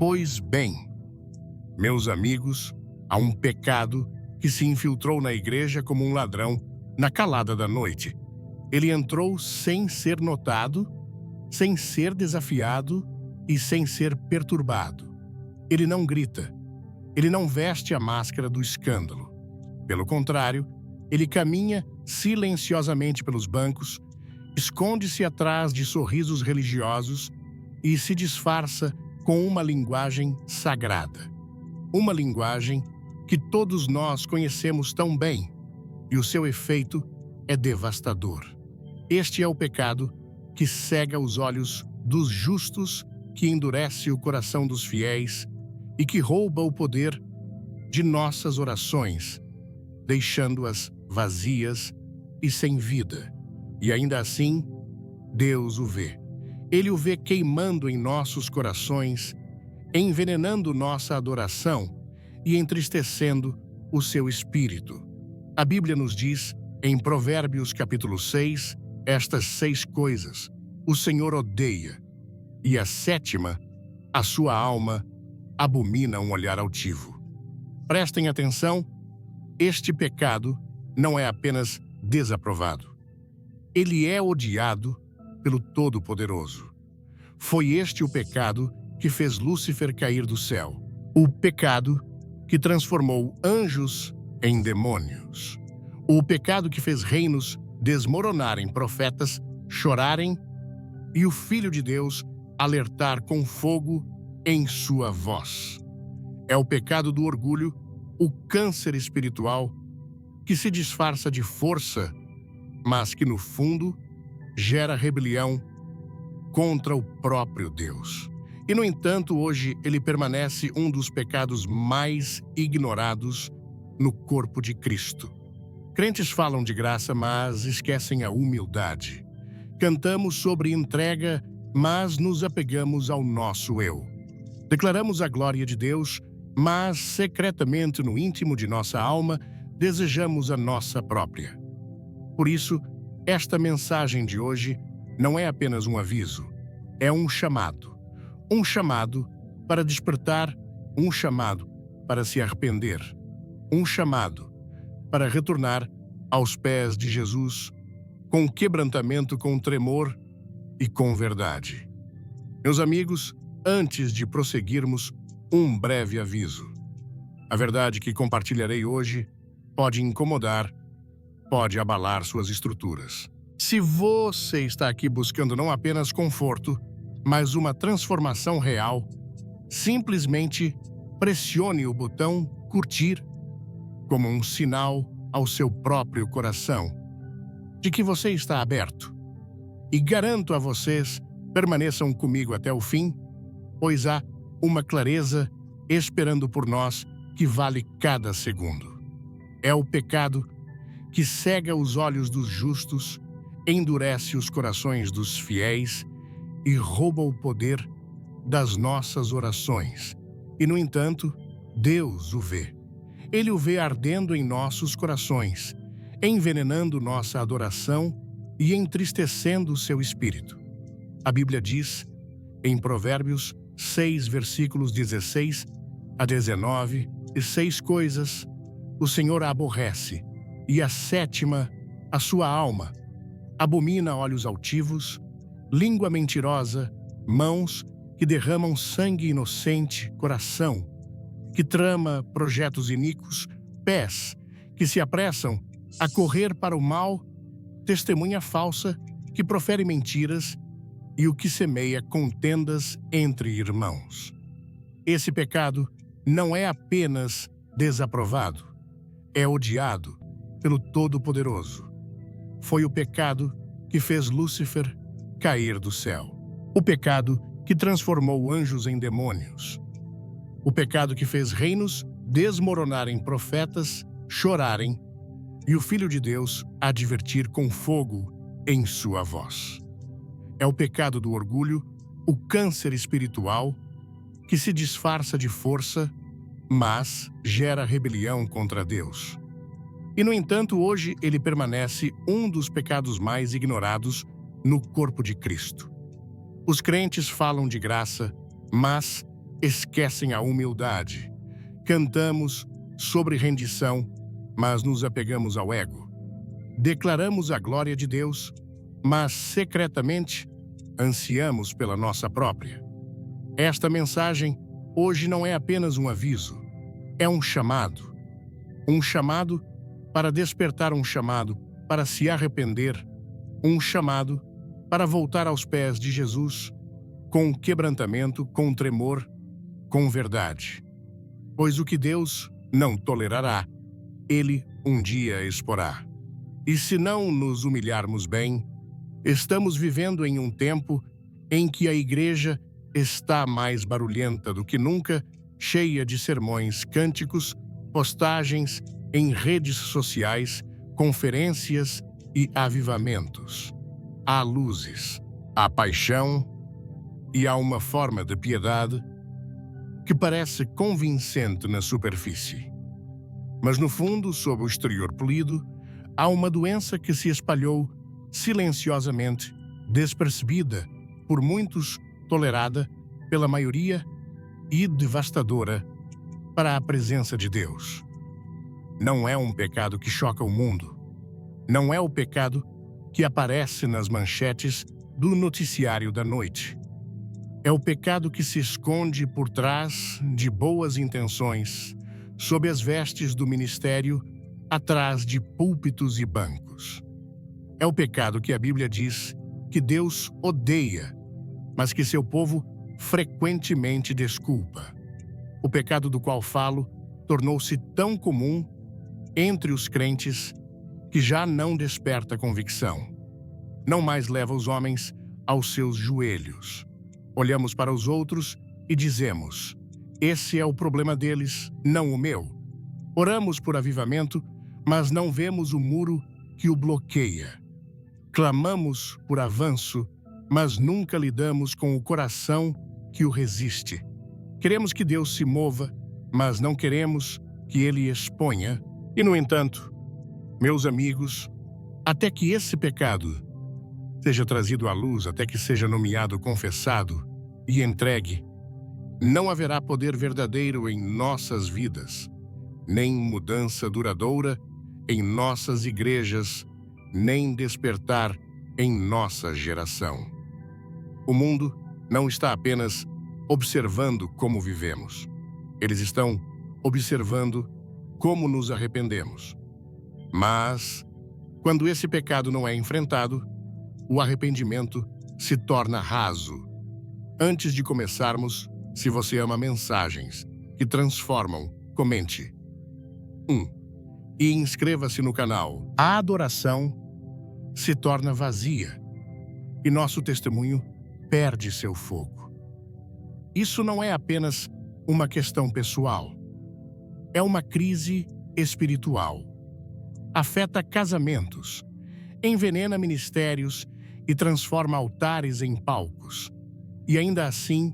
Pois bem, meus amigos, há um pecado que se infiltrou na igreja como um ladrão na calada da noite. Ele entrou sem ser notado, sem ser desafiado e sem ser perturbado. Ele não grita, ele não veste a máscara do escândalo. Pelo contrário, ele caminha silenciosamente pelos bancos, esconde-se atrás de sorrisos religiosos e se disfarça com uma linguagem sagrada. Uma linguagem que todos nós conhecemos tão bem, e o seu efeito é devastador. Este é o pecado que cega os olhos dos justos, que endurece o coração dos fiéis e que rouba o poder de nossas orações, deixando-as vazias e sem vida. E ainda assim, Deus o vê. Ele o vê queimando em nossos corações, envenenando nossa adoração e entristecendo o seu espírito. A Bíblia nos diz, em Provérbios capítulo 6, estas 6 coisas o Senhor odeia, e a 7ª, a sua alma abomina um olhar altivo. Prestem atenção, este pecado não é apenas desaprovado. Ele é odiado pelo Todo-Poderoso. Foi este o pecado que fez Lúcifer cair do céu. O pecado que transformou anjos em demônios. O pecado que fez reinos desmoronarem, profetas chorarem e o Filho de Deus alertar com fogo em sua voz. É o pecado do orgulho, o câncer espiritual que se disfarça de força, mas que no fundo gera rebelião contra o próprio Deus. E, no entanto, hoje ele permanece um dos pecados mais ignorados no corpo de Cristo. Crentes falam de graça, mas esquecem a humildade. Cantamos sobre entrega, mas nos apegamos ao nosso eu. Declaramos a glória de Deus, mas secretamente no íntimo de nossa alma desejamos a nossa própria. Por isso, esta mensagem de hoje não é apenas um aviso, é um chamado. Um chamado para despertar, um chamado para se arrepender, um chamado para retornar aos pés de Jesus com quebrantamento, com tremor e com verdade. Meus amigos, antes de prosseguirmos, um breve aviso. A verdade que compartilharei hoje pode incomodar, pode abalar suas estruturas. Se você está aqui buscando não apenas conforto, mas uma transformação real, simplesmente pressione o botão curtir como um sinal ao seu próprio coração de que você está aberto. E garanto a vocês, permaneçam comigo até o fim, pois há uma clareza esperando por nós que vale cada segundo. É o pecado que cega os olhos dos justos, endurece os corações dos fiéis e rouba o poder das nossas orações. E, no entanto, Deus o vê. Ele o vê ardendo em nossos corações, envenenando nossa adoração e entristecendo o seu espírito. A Bíblia diz, em Provérbios 6, versículos 16 a 19, e 6 coisas o Senhor aborrece, e a 7ª, a sua alma, abomina olhos altivos, língua mentirosa, mãos que derramam sangue inocente, coração que trama projetos iníquos, pés que se apressam a correr para o mal, testemunha falsa que profere mentiras e o que semeia contendas entre irmãos. Esse pecado não é apenas desaprovado, é odiado pelo Todo-Poderoso. Foi o pecado que fez Lúcifer cair do céu. O pecado que transformou anjos em demônios. O pecado que fez reinos desmoronarem, profetas chorarem e o Filho de Deus advertir com fogo em sua voz. É o pecado do orgulho, o câncer espiritual que se disfarça de força, mas gera rebelião contra Deus. E, no entanto, hoje ele permanece um dos pecados mais ignorados no corpo de Cristo. Os crentes falam de graça, mas esquecem a humildade. Cantamos sobre rendição, mas nos apegamos ao ego. Declaramos a glória de Deus, mas secretamente ansiamos pela nossa própria. Esta mensagem hoje não é apenas um aviso, é um chamado. Um chamado para despertar, um chamado para se arrepender, um chamado para voltar aos pés de Jesus, com quebrantamento, com tremor, com verdade. Pois o que Deus não tolerará, Ele um dia exporá. E se não nos humilharmos bem, estamos vivendo em um tempo em que a igreja está mais barulhenta do que nunca, cheia de sermões, cânticos, postagens em redes sociais, conferências e avivamentos. Há luzes, há paixão e há uma forma de piedade que parece convincente na superfície. Mas no fundo, sob o exterior polido, há uma doença que se espalhou silenciosamente, despercebida por muitos, tolerada pela maioria e devastadora para a presença de Deus. Não é um pecado que choca o mundo. Não é o pecado que aparece nas manchetes do noticiário da noite. É o pecado que se esconde por trás de boas intenções, sob as vestes do ministério, atrás de púlpitos e bancos. É o pecado que a Bíblia diz que Deus odeia, mas que seu povo frequentemente desculpa. O pecado do qual falo tornou-se tão comum entre os crentes que já não desperta convicção. Não mais leva os homens aos seus joelhos. Olhamos para os outros e dizemos: esse é o problema deles, não o meu. Oramos por avivamento, mas não vemos o muro que o bloqueia. Clamamos por avanço, mas nunca lidamos com o coração que o resiste. Queremos que Deus se mova, mas não queremos que Ele exponha. E, no entanto, meus amigos, até que esse pecado seja trazido à luz, até que seja nomeado, confessado e entregue, não haverá poder verdadeiro em nossas vidas, nem mudança duradoura em nossas igrejas, nem despertar em nossa geração. O mundo não está apenas observando como vivemos. Eles estão observando como nos arrependemos. Mas, quando esse pecado não é enfrentado, o arrependimento se torna raso. Antes de começarmos, se você ama mensagens que transformam, comente. 1. E inscreva-se no canal. A adoração se torna vazia e nosso testemunho perde seu fogo. Isso não é apenas uma questão pessoal. É uma crise espiritual. Afeta casamentos, envenena ministérios e transforma altares em palcos. E ainda assim,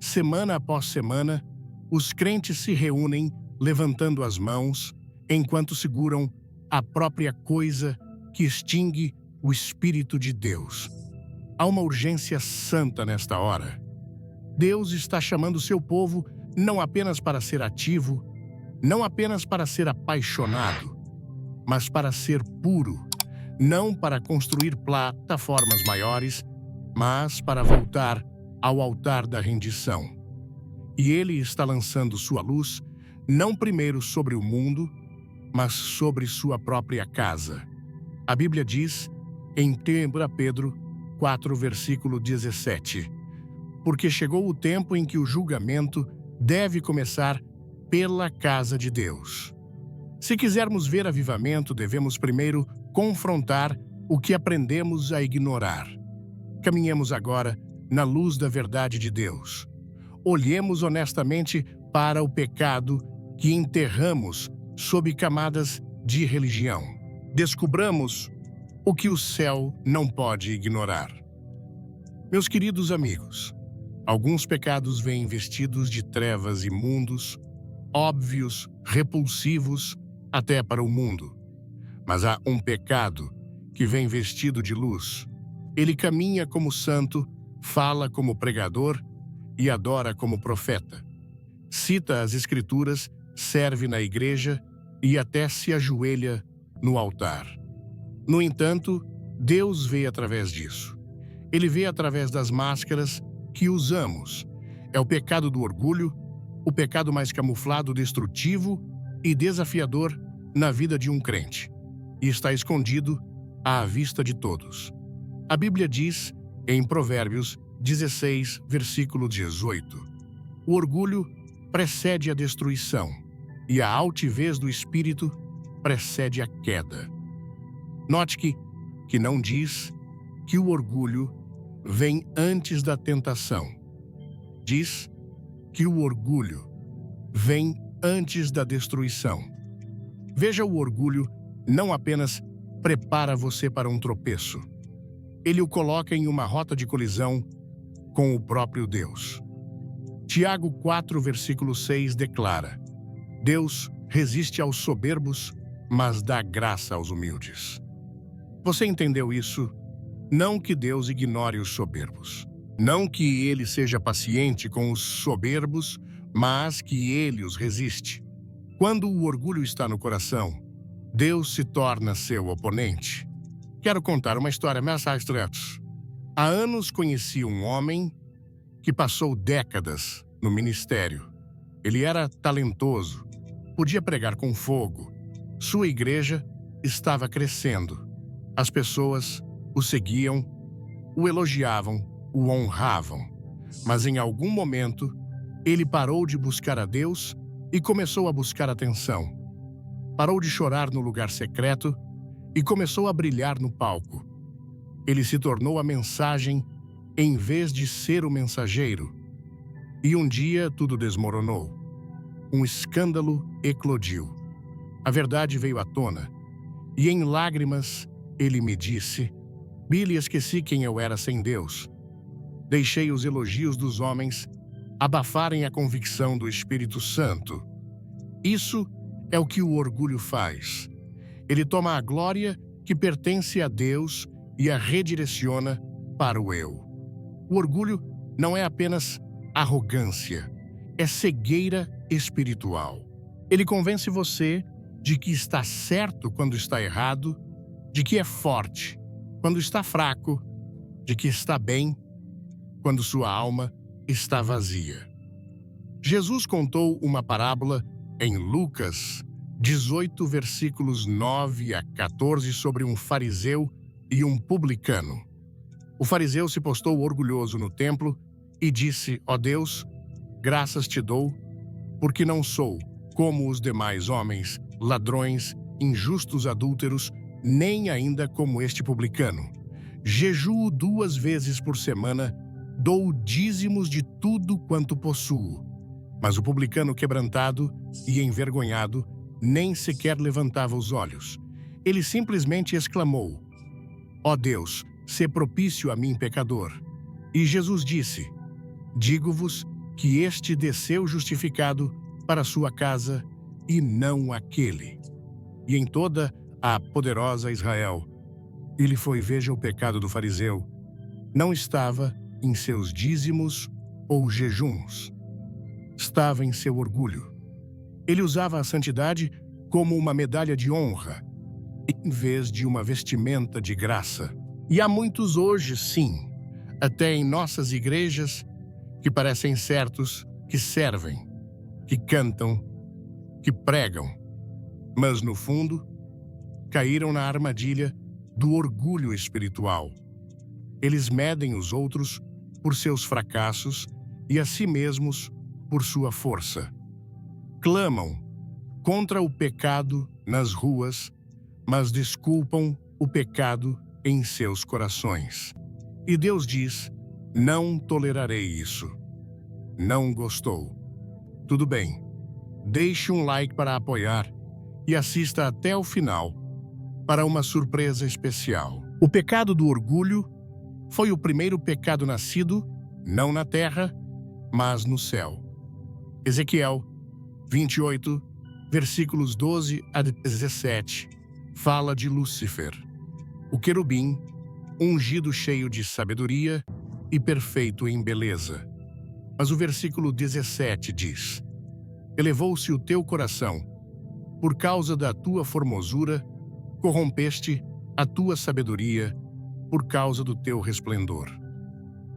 semana após semana, os crentes se reúnem levantando as mãos enquanto seguram a própria coisa que extingue o Espírito de Deus. Há uma urgência santa nesta hora. Deus está chamando seu povo não apenas para ser ativo, não apenas para ser apaixonado, mas para ser puro, não para construir plataformas maiores, mas para voltar ao altar da rendição. E Ele está lançando sua luz, não primeiro sobre o mundo, mas sobre sua própria casa. A Bíblia diz, em 1 Pedro 4, versículo 17, porque chegou o tempo em que o julgamento deve começar pela casa de Deus. Se quisermos ver avivamento, devemos primeiro confrontar o que aprendemos a ignorar. Caminhemos agora na luz da verdade de Deus. Olhemos honestamente para o pecado que enterramos sob camadas de religião. Descubramos o que o céu não pode ignorar. Meus queridos amigos, alguns pecados vêm vestidos de trevas imundos, óbvios, repulsivos até para o mundo. Mas há um pecado que vem vestido de luz. Ele caminha como santo, fala como pregador e adora como profeta. Cita as Escrituras, serve na igreja e até se ajoelha no altar. No entanto, Deus vê através disso. Ele vê através das máscaras que usamos. É o pecado do orgulho, o pecado mais camuflado, destrutivo e desafiador na vida de um crente. E está escondido à vista de todos. A Bíblia diz, em Provérbios 16, versículo 18, o orgulho precede a destruição e a altivez do espírito precede a queda. Note que não diz que o orgulho vem antes da tentação. Diz que o orgulho vem antes da destruição. Veja, o orgulho não apenas prepara você para um tropeço. Ele o coloca em uma rota de colisão com o próprio Deus. Tiago 4, versículo 6 declara: Deus resiste aos soberbos, mas dá graça aos humildes. Você entendeu isso? Não que Deus ignore os soberbos. Não que ele seja paciente com os soberbos, mas que ele os resiste. Quando o orgulho está no coração, Deus se torna seu oponente. Quero contar uma história, mensagens diretos. Há anos conheci um homem que passou décadas no ministério. Ele era talentoso, podia pregar com fogo. Sua igreja estava crescendo. As pessoas o seguiam, o elogiavam, o honravam. Mas em algum momento, ele parou de buscar a Deus e começou a buscar atenção. Parou de chorar no lugar secreto e começou a brilhar no palco. Ele se tornou a mensagem em vez de ser o mensageiro. E um dia tudo desmoronou. Um escândalo eclodiu. A verdade veio à tona. E em lágrimas ele me disse: Billy, esqueci quem eu era sem Deus. Deixei os elogios dos homens abafarem a convicção do Espírito Santo. Isso é o que o orgulho faz. Ele toma a glória que pertence a Deus e a redireciona para o eu. O orgulho não é apenas arrogância, é cegueira espiritual. Ele convence você de que está certo quando está errado, de que é forte quando está fraco, de que está bem quando sua alma está vazia. Jesus contou uma parábola em Lucas 18, versículos 9 a 14, sobre um fariseu e um publicano. O fariseu se postou orgulhoso no templo e disse: Ó Deus, graças te dou, porque não sou como os demais homens, ladrões, injustos, adúlteros, nem ainda como este publicano. Jejuo 2 vezes por semana, dou dízimos de tudo quanto possuo. Mas o publicano, quebrantado e envergonhado, nem sequer levantava os olhos. Ele simplesmente exclamou: Ó Deus, sê propício a mim, pecador. E Jesus disse: Digo-vos que este desceu justificado para sua casa e não aquele. E em toda a poderosa Israel, ele foi. Veja, o pecado do fariseu não estava em seus dízimos ou jejuns. Estava em seu orgulho. Ele usava a santidade como uma medalha de honra, em vez de uma vestimenta de graça. E há muitos hoje, sim, até em nossas igrejas, que parecem certos, que servem, que cantam, que pregam, mas no fundo caíram na armadilha do orgulho espiritual. Eles medem os outros por seus fracassos e a si mesmos por sua força. Clamam contra o pecado nas ruas, mas desculpam o pecado em seus corações. E Deus diz: não tolerarei isso. Não gostou? Tudo bem. Deixe um like para apoiar e assista até o final para uma surpresa especial. O pecado do orgulho foi o primeiro pecado nascido, não na terra, mas no céu. Ezequiel 28, versículos 12 a 17, fala de Lúcifer, o querubim, ungido, cheio de sabedoria e perfeito em beleza. Mas o versículo 17 diz: elevou-se o teu coração, por causa da tua formosura, corrompeste a tua sabedoria por causa do teu resplendor.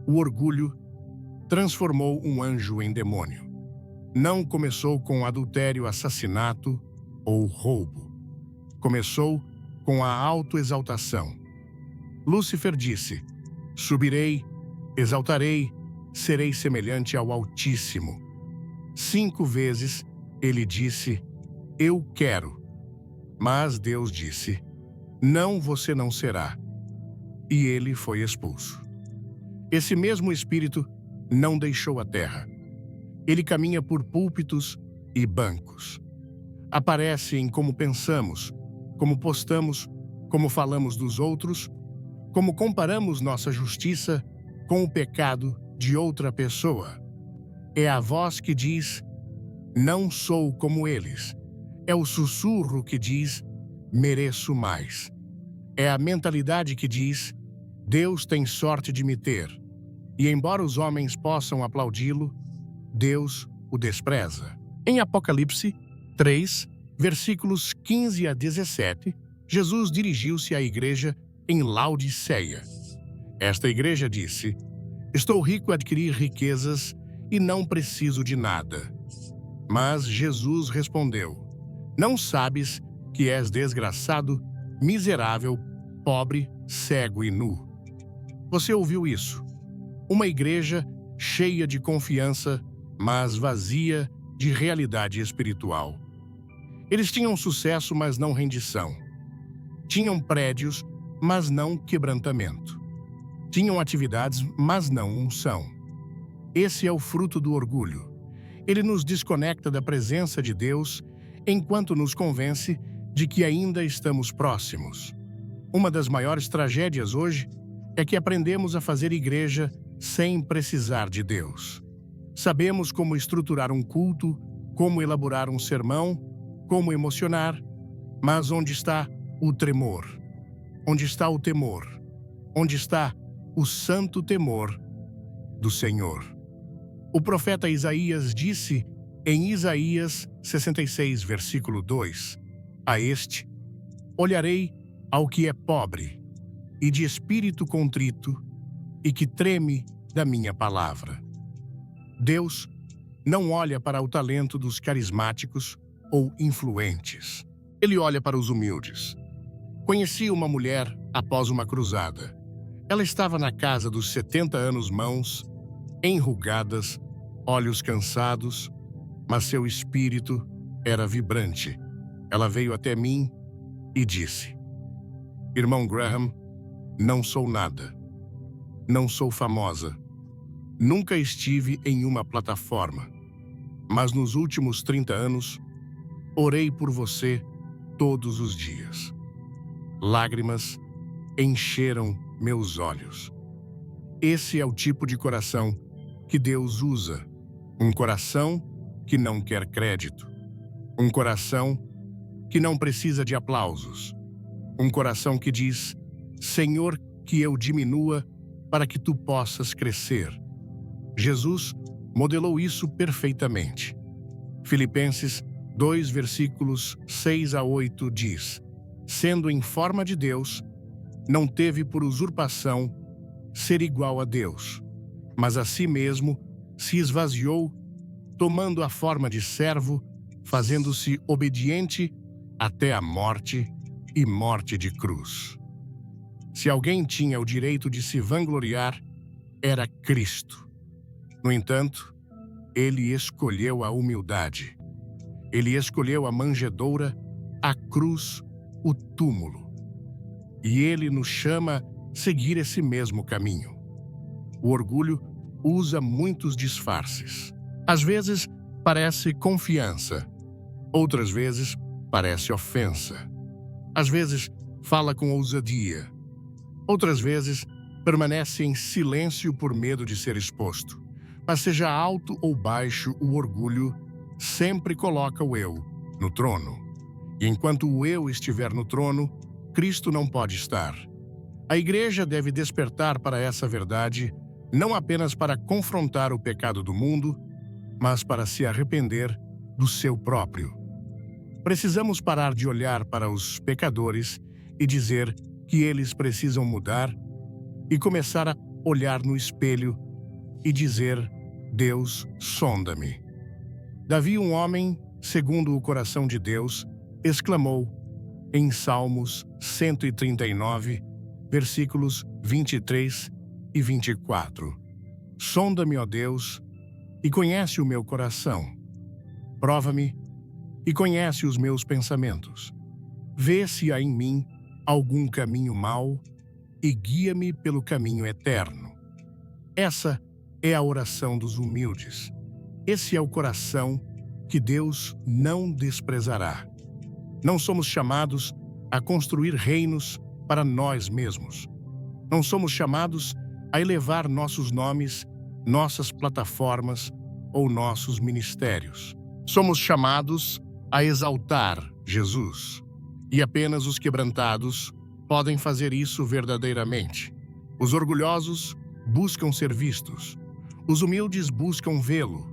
O orgulho transformou um anjo em demônio. Não começou com adultério, assassinato ou roubo. Começou com a autoexaltação. Lúcifer disse: subirei, exaltarei, serei semelhante ao Altíssimo. 5 vezes ele disse: eu quero. Mas Deus disse: não, você não será. E ele foi expulso. Esse mesmo espírito não deixou a terra. Ele caminha por púlpitos e bancos. Aparece em como pensamos, como postamos, como falamos dos outros, como comparamos nossa justiça com o pecado de outra pessoa. É a voz que diz: não sou como eles. É o sussurro que diz: mereço mais. É a mentalidade que diz: Deus tem sorte de me ter. E embora os homens possam aplaudi-lo, Deus o despreza. Em Apocalipse 3, versículos 15 a 17, Jesus dirigiu-se à igreja em Laodiceia. Esta igreja disse: estou rico a adquirir riquezas e não preciso de nada. Mas Jesus respondeu: não sabes que és desgraçado, miserável, pobre, cego e nu? Você ouviu isso? Uma igreja cheia de confiança, mas vazia de realidade espiritual. Eles tinham sucesso, mas não rendição. Tinham prédios, mas não quebrantamento. Tinham atividades, mas não unção. Esse é o fruto do orgulho. Ele nos desconecta da presença de Deus enquanto nos convence de que ainda estamos próximos. Uma das maiores tragédias hoje é que aprendemos a fazer igreja sem precisar de Deus. Sabemos como estruturar um culto, como elaborar um sermão, como emocionar, mas onde está o tremor? Onde está o temor? Onde está o santo temor do Senhor? O profeta Isaías disse em Isaías 66, versículo 2, a este: olharei ao que é pobre e de espírito contrito e que treme da minha palavra. Deus não olha para o talento dos carismáticos ou influentes. Ele olha para os humildes. Conheci uma mulher após uma cruzada. Ela estava na casa dos 70 anos, mãos enrugadas, olhos cansados, mas seu espírito era vibrante. Ela veio até mim e disse: irmão Graham, não sou nada. Não sou famosa. Nunca estive em uma plataforma. Mas nos últimos 30 anos, orei por você todos os dias. Lágrimas encheram meus olhos. Esse é o tipo de coração que Deus usa. Um coração que não quer crédito. Um coração que não precisa de aplausos. Um coração que diz: Senhor, que eu diminua para que tu possas crescer. Jesus modelou isso perfeitamente. Filipenses 2, versículos 6 a 8 diz: sendo em forma de Deus, não teve por usurpação ser igual a Deus, mas a si mesmo se esvaziou, tomando a forma de servo, fazendo-se obediente até a morte e morte de cruz. Se alguém tinha o direito de se vangloriar, era Cristo. No entanto, ele escolheu a humildade. Ele escolheu a manjedoura, a cruz, o túmulo. E ele nos chama a seguir esse mesmo caminho. O orgulho usa muitos disfarces. Às vezes parece confiança, outras vezes parece ofensa. Às vezes fala com ousadia, outras vezes permanece em silêncio por medo de ser exposto. Mas seja alto ou baixo, o orgulho sempre coloca o eu no trono. E enquanto o eu estiver no trono, Cristo não pode estar. A igreja deve despertar para essa verdade não apenas para confrontar o pecado do mundo, mas para se arrepender do seu próprio. Precisamos parar de olhar para os pecadores e dizer que eles precisam mudar e começar a olhar no espelho e dizer: Deus, sonda-me. Davi, um homem segundo o coração de Deus, exclamou em Salmos 139, versículos 23 e 24: Sonda-me, ó Deus, e conhece o meu coração. Prova-me e conhece os meus pensamentos. Vê se há em mim algum caminho mau e guia-me pelo caminho eterno. Essa é a oração dos humildes. Esse é o coração que Deus não desprezará. Não somos chamados a construir reinos para nós mesmos. Não somos chamados a elevar nossos nomes, nossas plataformas ou nossos ministérios. Somos chamados a exaltar Jesus. E apenas os quebrantados podem fazer isso verdadeiramente. Os orgulhosos buscam ser vistos. Os humildes buscam vê-lo.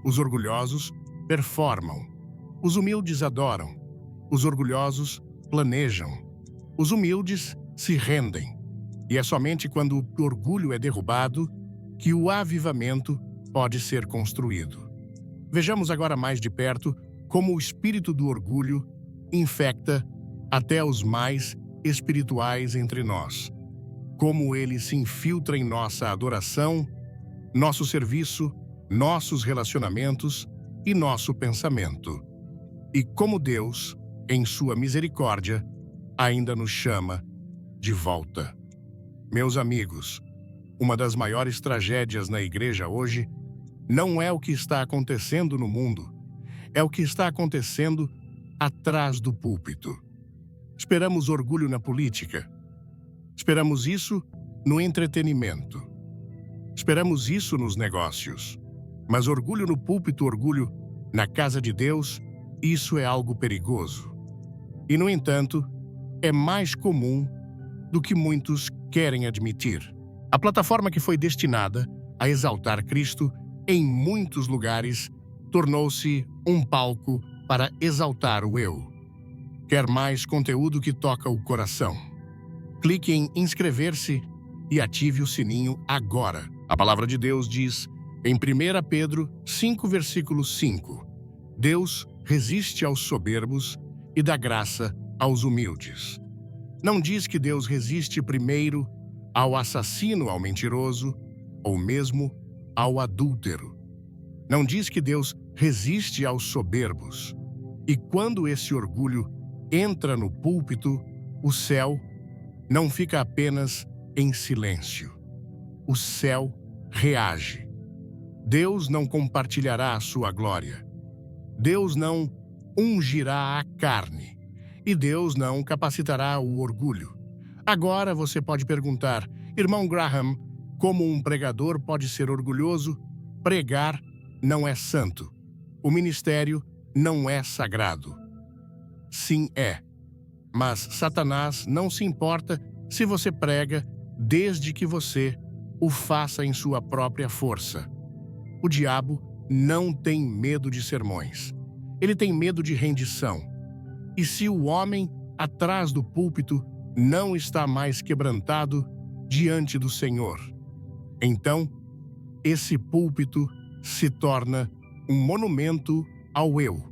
Os orgulhosos performam. Os humildes adoram. Os orgulhosos planejam. Os humildes se rendem. E é somente quando o orgulho é derrubado que o avivamento pode ser construído. Vejamos agora mais de perto como o espírito do orgulho infecta até os mais espirituais entre nós. Como ele se infiltra em nossa adoração, nosso serviço, nossos relacionamentos e nosso pensamento. E como Deus, em sua misericórdia, ainda nos chama de volta. Meus amigos, uma das maiores tragédias na igreja hoje não é o que está acontecendo no mundo, é o que está acontecendo atrás do púlpito. Esperamos orgulho na política. Esperamos isso no entretenimento. Esperamos isso nos negócios. Mas orgulho no púlpito, orgulho na casa de Deus, isso é algo perigoso. E, no entanto, é mais comum do que muitos querem admitir. A plataforma que foi destinada a exaltar Cristo em muitos lugares tornou-se um palco para exaltar o eu. Quer mais conteúdo que toca o coração? Clique em inscrever-se e ative o sininho agora. A palavra de Deus diz em 1 Pedro 5, versículo 5: Deus resiste aos soberbos e dá graça aos humildes. Não diz que Deus resiste primeiro ao assassino, ao mentiroso, ou mesmo ao adúltero. Não diz que Deus resiste aos soberbos. E quando esse orgulho entra no púlpito, o céu não fica apenas em silêncio. O céu reage. Deus não compartilhará a sua glória. Deus não ungirá a carne. E Deus não capacitará o orgulho. Agora você pode perguntar: irmão Graham, como um pregador pode ser orgulhoso? Pregar não é santo. O ministério não é sagrado. Sim, é. Mas Satanás não se importa se você prega, desde que você o faça em sua própria força. O diabo não tem medo de sermões. Ele tem medo de rendição. E se o homem atrás do púlpito não está mais quebrantado diante do Senhor, então esse púlpito se torna um monumento ao eu,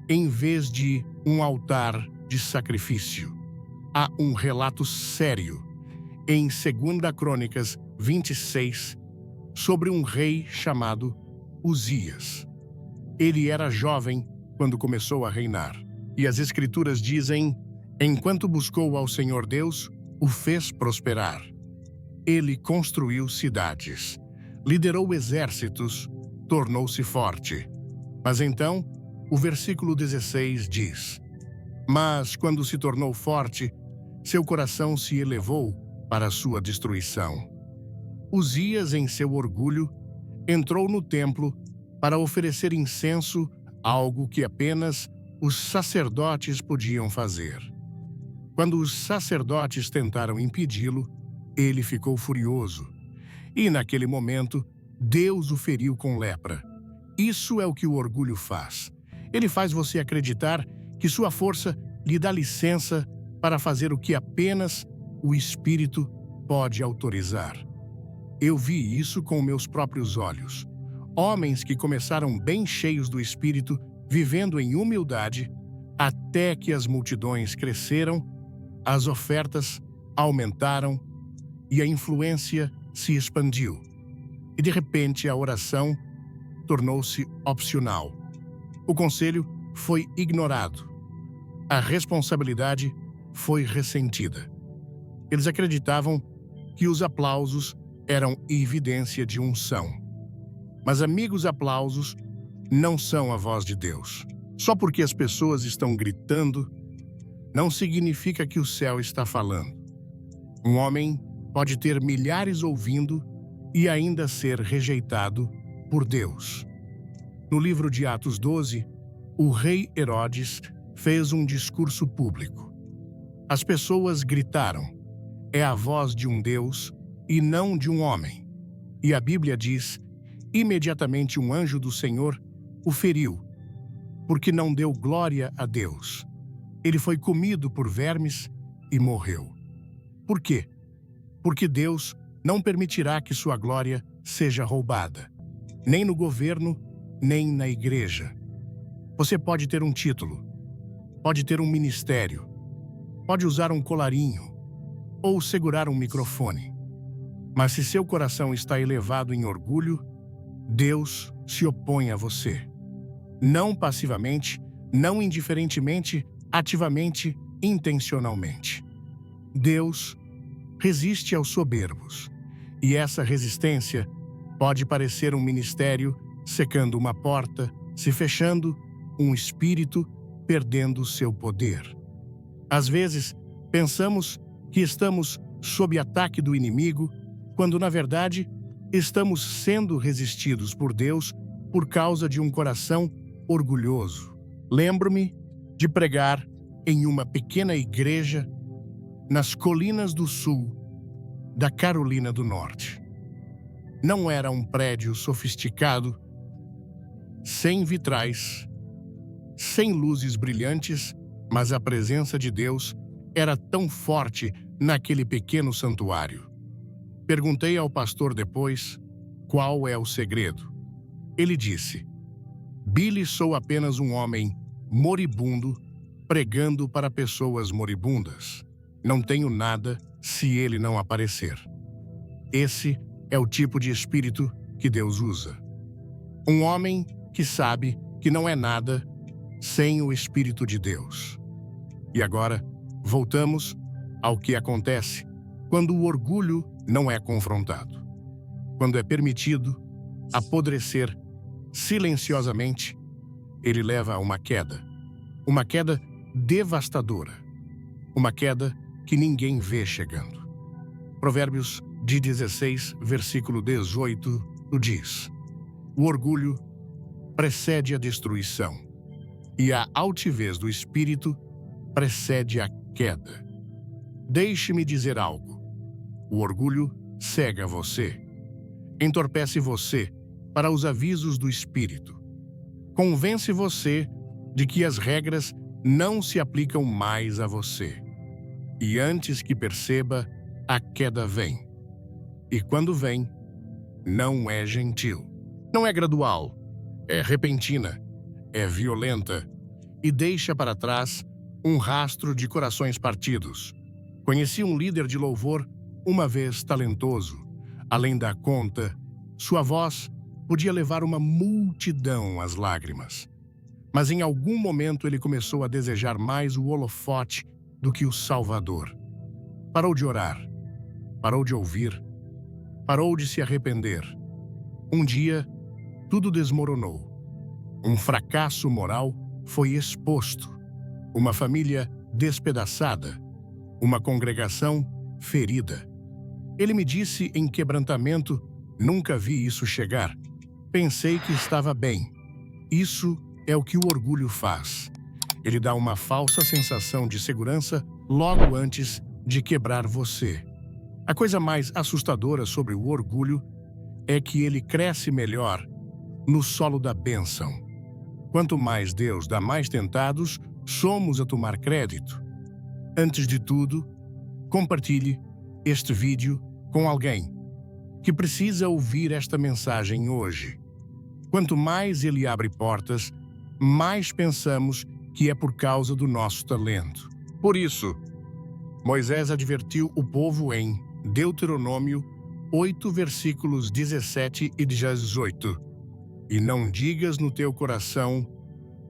em vez de um altar de sacrifício. Há um relato sério em 2 Crônicas 26 sobre um rei chamado Uzias. Ele era jovem quando começou a reinar. E as Escrituras dizem: enquanto buscou ao Senhor Deus, o fez prosperar. Ele construiu cidades, liderou exércitos, tornou-se forte. Mas então, o versículo 16 diz: mas quando se tornou forte, seu coração se elevou para a sua destruição. Uzias, em seu orgulho, entrou no templo para oferecer incenso, algo que apenas os sacerdotes podiam fazer. Quando os sacerdotes tentaram impedi-lo, ele ficou furioso. E naquele momento, Deus o feriu com lepra. Isso é o que o orgulho faz. Ele faz você acreditar que sua força lhe dá licença para fazer o que apenas o Espírito pode autorizar. Eu vi isso com meus próprios olhos. Homens que começaram bem cheios do Espírito, vivendo em humildade, até que as multidões cresceram, as ofertas aumentaram e a influência se expandiu. E de repente a oração tornou-se opcional. O conselho foi ignorado. A responsabilidade foi ressentida. Eles acreditavam que os aplausos eram evidência de unção. Mas, amigos, aplausos não são a voz de Deus. Só porque as pessoas estão gritando, não significa que o céu está falando. Um homem pode ter milhares ouvindo e ainda ser rejeitado por Deus. No livro de Atos 12, o rei Herodes fez um discurso público. As pessoas gritaram: é a voz de um Deus e não de um homem. E a Bíblia diz: imediatamente um anjo do Senhor o feriu, porque não deu glória a Deus. Ele foi comido por vermes e morreu. Por quê? Porque Deus não permitirá que sua glória seja roubada, nem no governo, nem na igreja. Você pode ter um título, pode ter um ministério, pode usar um colarinho ou segurar um microfone. Mas se seu coração está elevado em orgulho, Deus se opõe a você. Não passivamente, não indiferentemente, ativamente, intencionalmente. Deus resiste aos soberbos. E essa resistência pode parecer um ministério secando uma porta, se fechando, um espírito perdendo seu poder. Às vezes, pensamos que estamos sob ataque do inimigo, quando, na verdade, estamos sendo resistidos por Deus por causa de um coração orgulhoso. Lembro-me de pregar em uma pequena igreja nas colinas do sul da Carolina do Norte. Não era um prédio sofisticado, sem vitrais, sem luzes brilhantes, mas a presença de Deus era tão forte naquele pequeno santuário. Perguntei ao pastor depois qual é o segredo. Ele disse: Billy, sou apenas um homem moribundo pregando para pessoas moribundas. Não tenho nada se ele não aparecer. Esse é o tipo de espírito que Deus usa. Um homem que sabe que não é nada sem o Espírito de Deus. E agora, voltamos ao que acontece quando o orgulho não é confrontado. Quando é permitido apodrecer silenciosamente, ele leva a uma queda devastadora, uma queda que ninguém vê chegando. Provérbios de 16, versículo 18, diz: o orgulho precede a destruição, e a altivez do espírito precede a queda. Deixe-me dizer algo. O orgulho cega você, entorpece você para os avisos do espírito, convence você de que as regras não se aplicam mais a você. E antes que perceba, a queda vem. E quando vem, não é gentil. Não é gradual, é repentina, é violenta e deixa para trás um rastro de corações partidos. Conheci um líder de louvor, uma vez talentoso. Além da conta, sua voz podia levar uma multidão às lágrimas. Mas em algum momento ele começou a desejar mais o holofote do que o Salvador. Parou de orar, parou de ouvir, parou de se arrepender. Um dia, tudo desmoronou. Um fracasso moral foi exposto. Uma família despedaçada. Uma congregação ferida. Ele me disse em quebrantamento: nunca vi isso chegar. Pensei que estava bem. Isso é o que o orgulho faz. Ele dá uma falsa sensação de segurança logo antes de quebrar você. A coisa mais assustadora sobre o orgulho é que ele cresce melhor no solo da bênção. Quanto mais Deus dá, mais tentados somos a tomar crédito. Antes de tudo, compartilhe este vídeo com alguém que precisa ouvir esta mensagem hoje. Quanto mais ele abre portas, mais pensamos que é por causa do nosso talento. Por isso, Moisés advertiu o povo em Deuteronômio 8, versículos 17 e 18. E não digas no teu coração,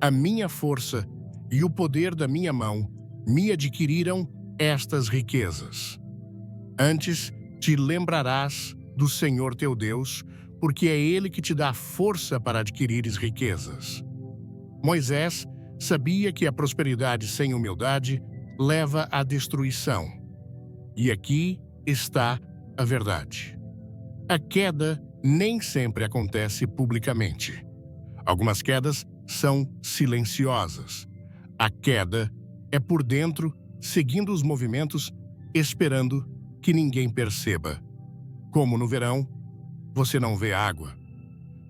a minha força e o poder da minha mão me adquiriram estas riquezas. Antes te lembrarás do Senhor teu Deus, porque é Ele que te dá força para adquirires riquezas. Moisés sabia que a prosperidade sem humildade leva à destruição. E aqui está a verdade. A queda nem sempre acontece publicamente. Algumas quedas são silenciosas. A queda é por dentro, seguindo os movimentos, esperando que ninguém perceba. Como no verão, você não vê água.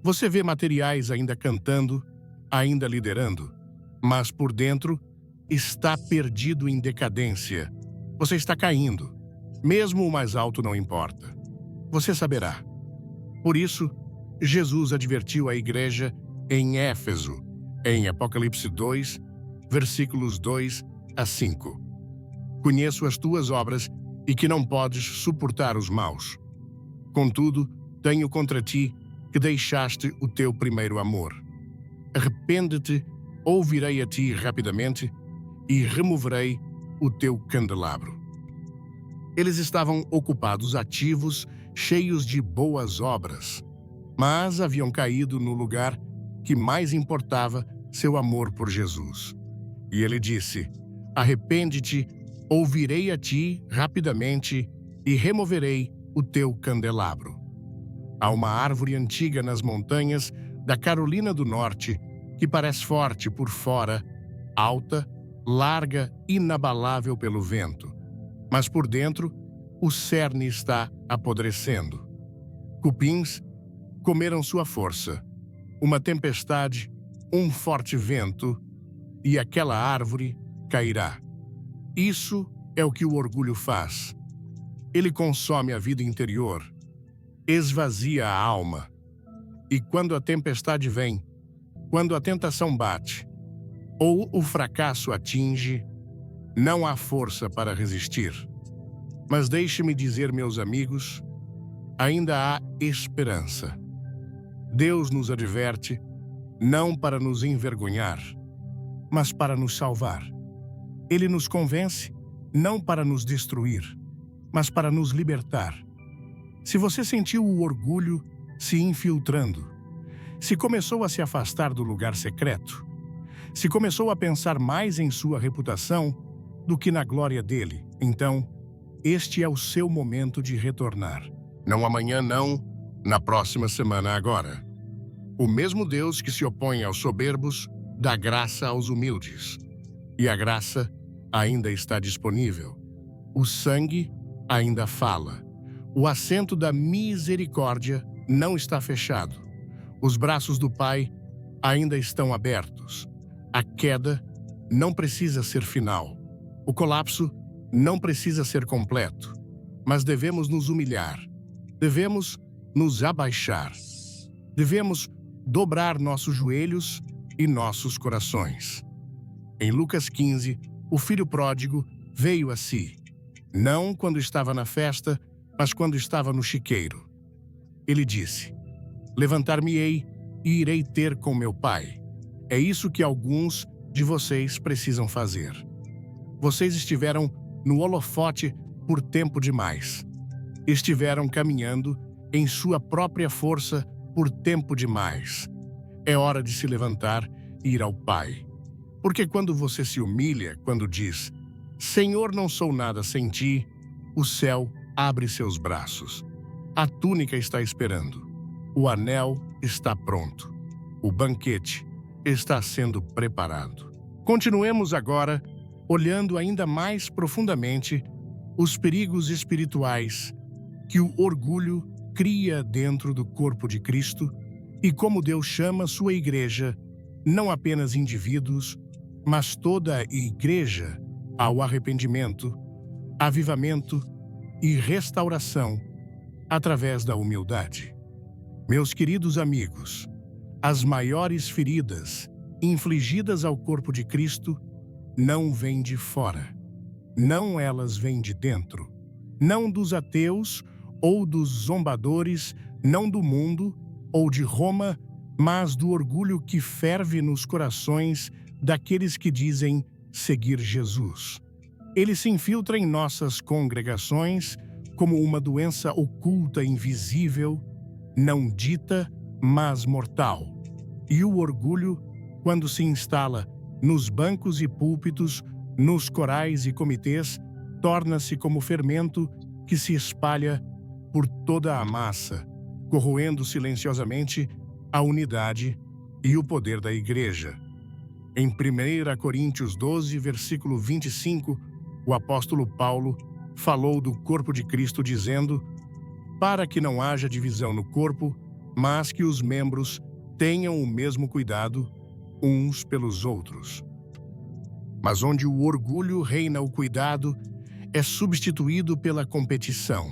Você vê materiais ainda cantando, ainda liderando, mas por dentro está perdido em decadência. Você está caindo. Mesmo o mais alto não importa. Você saberá. Por isso, Jesus advertiu a igreja em Éfeso, em Apocalipse 2, versículos 2 a 5. Conheço as tuas obras e que não podes suportar os maus. Contudo, tenho contra ti que deixaste o teu primeiro amor. Arrepende-te, ou virei a ti rapidamente e removerei o teu candelabro. Eles estavam ocupados, ativos, cheios de boas obras, mas haviam caído no lugar que mais importava, seu amor por Jesus. E ele disse, arrepende-te, ou virei a ti rapidamente e removerei o teu candelabro. Há uma árvore antiga nas montanhas da Carolina do Norte que parece forte por fora, alta, larga, inabalável pelo vento. Mas por dentro, o cerne está apodrecendo. Cupins comeram sua força. Uma tempestade, um forte vento, e aquela árvore cairá. Isso é o que o orgulho faz. Ele consome a vida interior, esvazia a alma. E quando a tempestade vem, quando a tentação bate, ou o fracasso atinge, não há força para resistir. Mas deixe-me dizer, meus amigos, ainda há esperança. Deus nos adverte, não para nos envergonhar, mas para nos salvar. Ele nos convence, não para nos destruir, mas para nos libertar. Se você sentiu o orgulho se infiltrando, se começou a se afastar do lugar secreto, se começou a pensar mais em sua reputação do que na glória dele, então, este é o seu momento de retornar. Não amanhã, não, na próxima semana agora. O mesmo Deus que se opõe aos soberbos dá graça aos humildes. E a graça ainda está disponível. O sangue ainda fala. O assento da misericórdia não está fechado. Os braços do Pai ainda estão abertos. A queda não precisa ser final. O colapso não precisa ser completo. Mas devemos nos humilhar. Devemos nos abaixar. Devemos dobrar nossos joelhos e nossos corações. Em Lucas 15, o filho pródigo veio a si, não quando estava na festa, mas quando estava no chiqueiro. Ele disse, levantar-me-ei e irei ter com meu pai. É isso que alguns de vocês precisam fazer. Vocês estiveram no holofote por tempo demais. Estiveram caminhando em sua própria força por tempo demais. É hora de se levantar e ir ao Pai. Porque quando você se humilha, quando diz, Senhor, não sou nada sem ti, o céu abre seus braços. A túnica está esperando. O anel está pronto. O banquete está sendo preparado. Continuemos agora, olhando ainda mais profundamente os perigos espirituais que o orgulho cria dentro do corpo de Cristo e como Deus chama sua igreja, não apenas indivíduos, mas toda a igreja, ao arrependimento, avivamento e restauração através da humildade. Meus queridos amigos, as maiores feridas infligidas ao corpo de Cristo não vêm de fora. Não, elas vêm de dentro. Não dos ateus ou dos zombadores, não do mundo ou de Roma, mas do orgulho que ferve nos corações daqueles que dizem seguir Jesus. Ele se infiltra em nossas congregações como uma doença oculta, invisível, não dita, mas mortal. E o orgulho, quando se instala nos bancos e púlpitos, nos corais e comitês, torna-se como fermento que se espalha por toda a massa, corroendo silenciosamente a unidade e o poder da igreja. Em 1 Coríntios 12, versículo 25, o apóstolo Paulo falou do corpo de Cristo dizendo: para que não haja divisão no corpo, mas que os membros tenham o mesmo cuidado uns pelos outros. Mas onde o orgulho reina, o cuidado é substituído pela competição.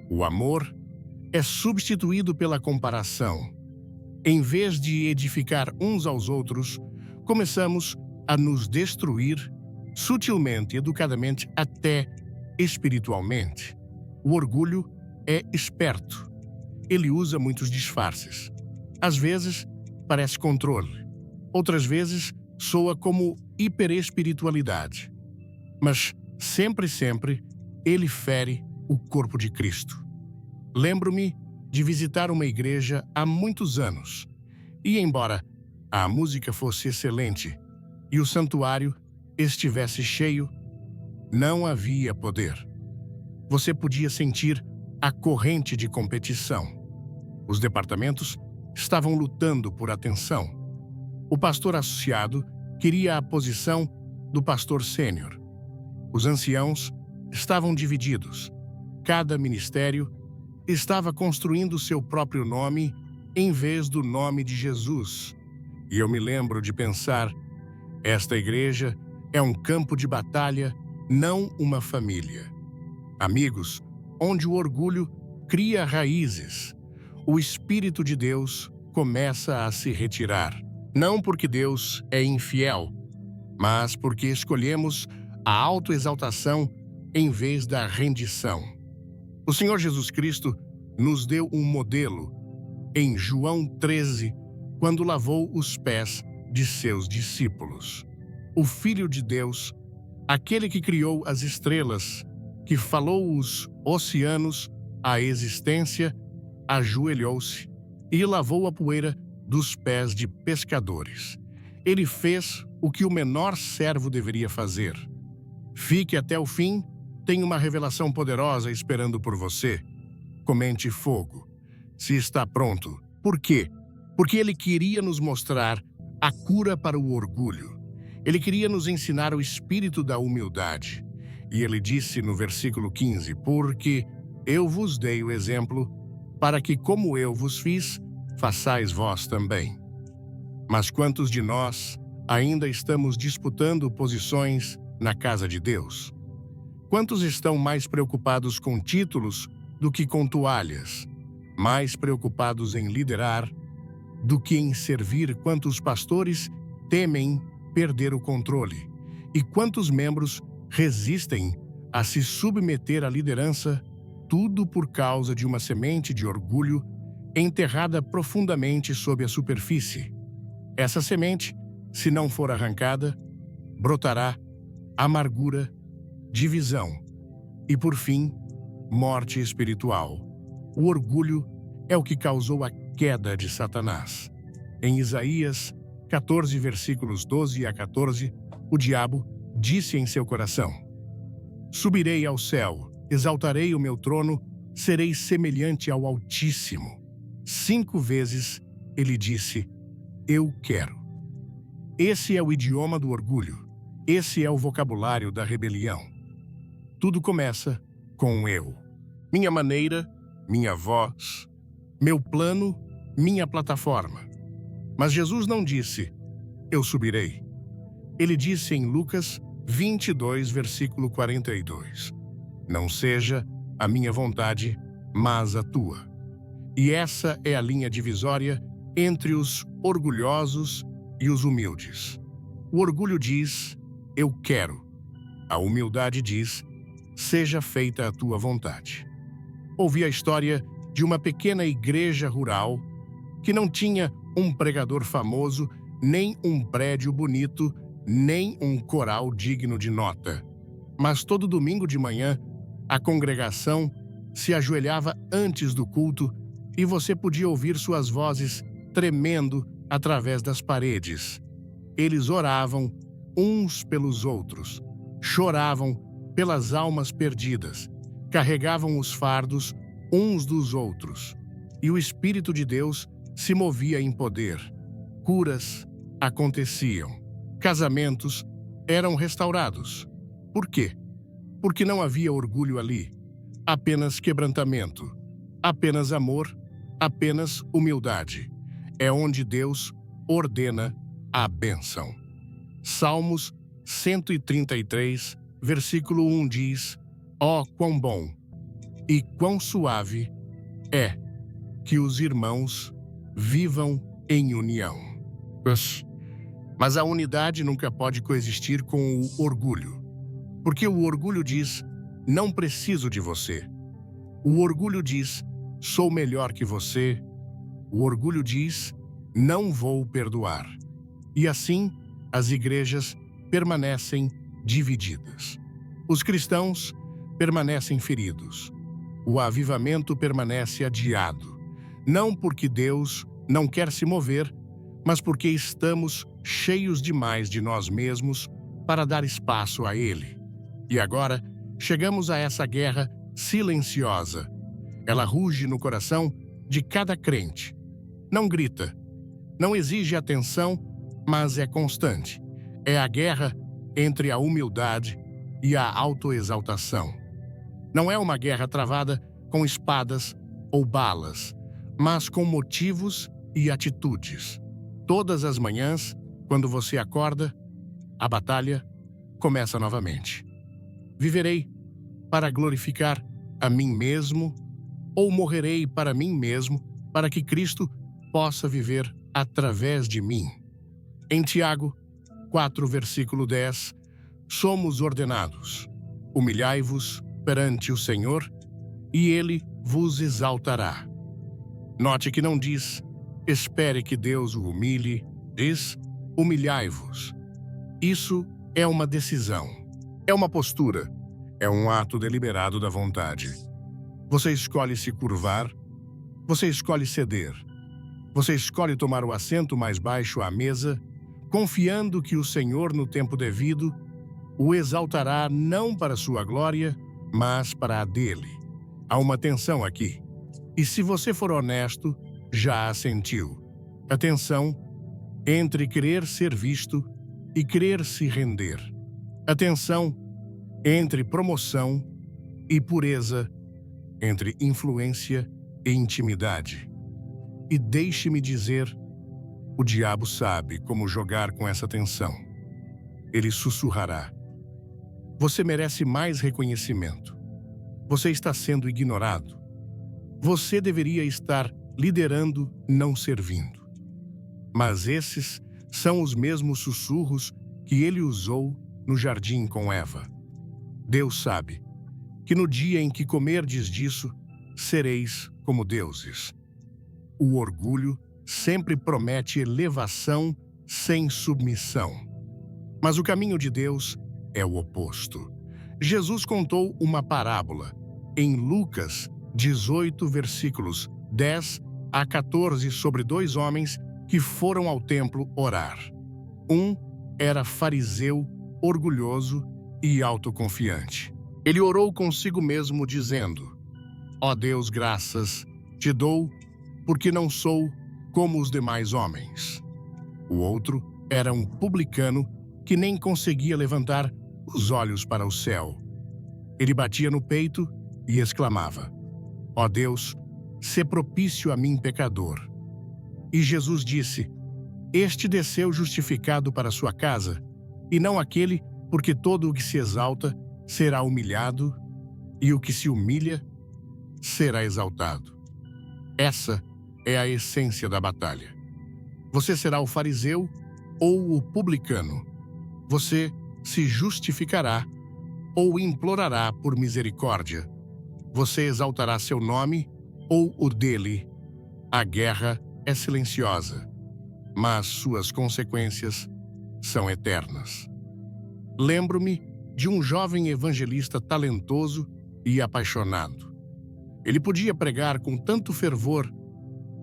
O amor é substituído pela comparação. Em vez de edificar uns aos outros, começamos a nos destruir sutilmente, educadamente, até espiritualmente. O orgulho é esperto. Ele usa muitos disfarces. Às vezes, parece controle. Outras vezes, soa como hiperespiritualidade. Mas, sempre, ele fere o corpo de Cristo. Lembro-me de visitar uma igreja há muitos anos. E, embora a música fosse excelente e o santuário estivesse cheio, não havia poder. Você podia sentir a corrente de competição. Os departamentos estavam lutando por atenção. O pastor associado queria a posição do pastor sênior. Os anciãos estavam divididos. Cada ministério estava construindo seu próprio nome em vez do nome de Jesus. E eu me lembro de pensar: esta igreja é um campo de batalha, não uma família. Amigos, onde o orgulho cria raízes, o Espírito de Deus começa a se retirar. Não porque Deus é infiel, mas porque escolhemos a autoexaltação em vez da rendição. O Senhor Jesus Cristo nos deu um modelo em João 13, quando lavou os pés de seus discípulos. O Filho de Deus, aquele que criou as estrelas, que falou os oceanos à existência, ajoelhou-se e lavou a poeira dos pés de pescadores. Ele fez o que o menor servo deveria fazer. Fique até o fim, tem uma revelação poderosa esperando por você. Comente fogo. Se está pronto. Por quê? Porque ele queria nos mostrar a cura para o orgulho. Ele queria nos ensinar o espírito da humildade. E ele disse no versículo 15, porque eu vos dei o exemplo, para que como eu vos fiz, façais vós também. Mas quantos de nós ainda estamos disputando posições na casa de Deus? Quantos estão mais preocupados com títulos do que com toalhas? Mais preocupados em liderar do que em servir? Quantos pastores temem perder o controle? E quantos membros resistem a se submeter à liderança, tudo por causa de uma semente de orgulho enterrada profundamente sob a superfície? Essa semente, se não for arrancada, brotará amargura, divisão e, por fim, morte espiritual. O orgulho é o que causou a queda de Satanás. Em Isaías 14, versículos 12 a 14, o diabo disse em seu coração: subirei ao céu, exaltarei o meu trono, serei semelhante ao Altíssimo. 5 vezes ele disse: eu quero. Esse é o idioma do orgulho. Esse é o vocabulário da rebelião. Tudo começa com eu. minha maneira, minha voz, meu plano, minha plataforma. Mas Jesus não disse, eu subirei. Ele disse em Lucas 22, versículo 42, não seja a minha vontade, mas a tua. E essa é a linha divisória entre os orgulhosos e os humildes. O orgulho diz, eu quero. A humildade diz, seja feita a tua vontade. Ouvi a história de uma pequena igreja rural que não tinha um pregador famoso, nem um prédio bonito, nem um coral digno de nota. Mas todo domingo de manhã, a congregação se ajoelhava antes do culto e você podia ouvir suas vozes tremendo através das paredes. Eles oravam uns pelos outros, choravam pelas almas perdidas, carregavam os fardos uns dos outros, e o Espírito de Deus se movia em poder. Curas aconteciam, casamentos eram restaurados. Por quê? Porque não havia orgulho ali, apenas quebrantamento, apenas amor, apenas humildade. É onde Deus ordena a bênção. Salmos 133, versículo 1 diz, ó, quão bom e quão suave é que os irmãos vivam em união. Mas a unidade nunca pode coexistir com o orgulho, porque o orgulho diz, não preciso de você. O orgulho diz, sou melhor que você. O orgulho diz, não vou perdoar. E assim, as igrejas permanecem divididas. Os cristãos permanecem feridos. O avivamento permanece adiado. Não porque Deus não quer se mover, mas porque estamos cheios demais de nós mesmos para dar espaço a Ele. E agora, chegamos a essa guerra silenciosa. Ela ruge no coração de cada crente. Não grita, não exige atenção, mas é constante. É a guerra entre a humildade e a autoexaltação. Não é uma guerra travada com espadas ou balas, mas com motivos e atitudes. Todas as manhãs, quando você acorda, a batalha começa novamente. Viverei para glorificar a mim mesmo ou morrerei para mim mesmo para que Cristo possa viver através de mim? Em Tiago 4, versículo 10, somos ordenados: humilhai-vos perante o Senhor, e Ele vos exaltará. Note que não diz, espere que Deus o humilhe, diz, humilhai-vos. Isso é uma decisão, é uma postura, é um ato deliberado da vontade. Você escolhe se curvar, você escolhe ceder, você escolhe tomar o assento mais baixo à mesa, confiando que o Senhor, no tempo devido, o exaltará não para sua glória, mas para a dele. Há uma tensão aqui. E se você for honesto, já a sentiu. A tensão entre querer ser visto e querer se render. A tensão entre promoção e pureza, entre influência e intimidade. E deixe-me dizer, o diabo sabe como jogar com essa tensão. Ele sussurrará: você merece mais reconhecimento. Você está sendo ignorado. Você deveria estar liderando, não servindo. Mas esses são os mesmos sussurros que ele usou no jardim com Eva. Deus sabe que no dia em que comerdes disso, sereis como deuses. O orgulho sempre promete elevação sem submissão. Mas o caminho de Deus é o oposto. Jesus contou uma parábola em Lucas 18, versículos 10 a 14, sobre dois homens que foram ao templo orar. Um era fariseu, orgulhoso e autoconfiante. Ele orou consigo mesmo, dizendo: ó Deus, graças te dou, porque não sou como os demais homens. O outro era um publicano que nem conseguia levantar os olhos para o céu. Ele batia no peito e exclamava: Ó Deus, sê propício a mim, pecador. E Jesus disse: Este desceu justificado para sua casa, e não aquele, porque todo o que se exalta será humilhado, e o que se humilha será exaltado. Essa é a essência da batalha. Você será o fariseu ou o publicano. Você se justificará ou implorará por misericórdia. Você exaltará seu nome ou o dele. A guerra é silenciosa, mas suas consequências são eternas. Lembro-me de um jovem evangelista talentoso e apaixonado. Ele podia pregar com tanto fervor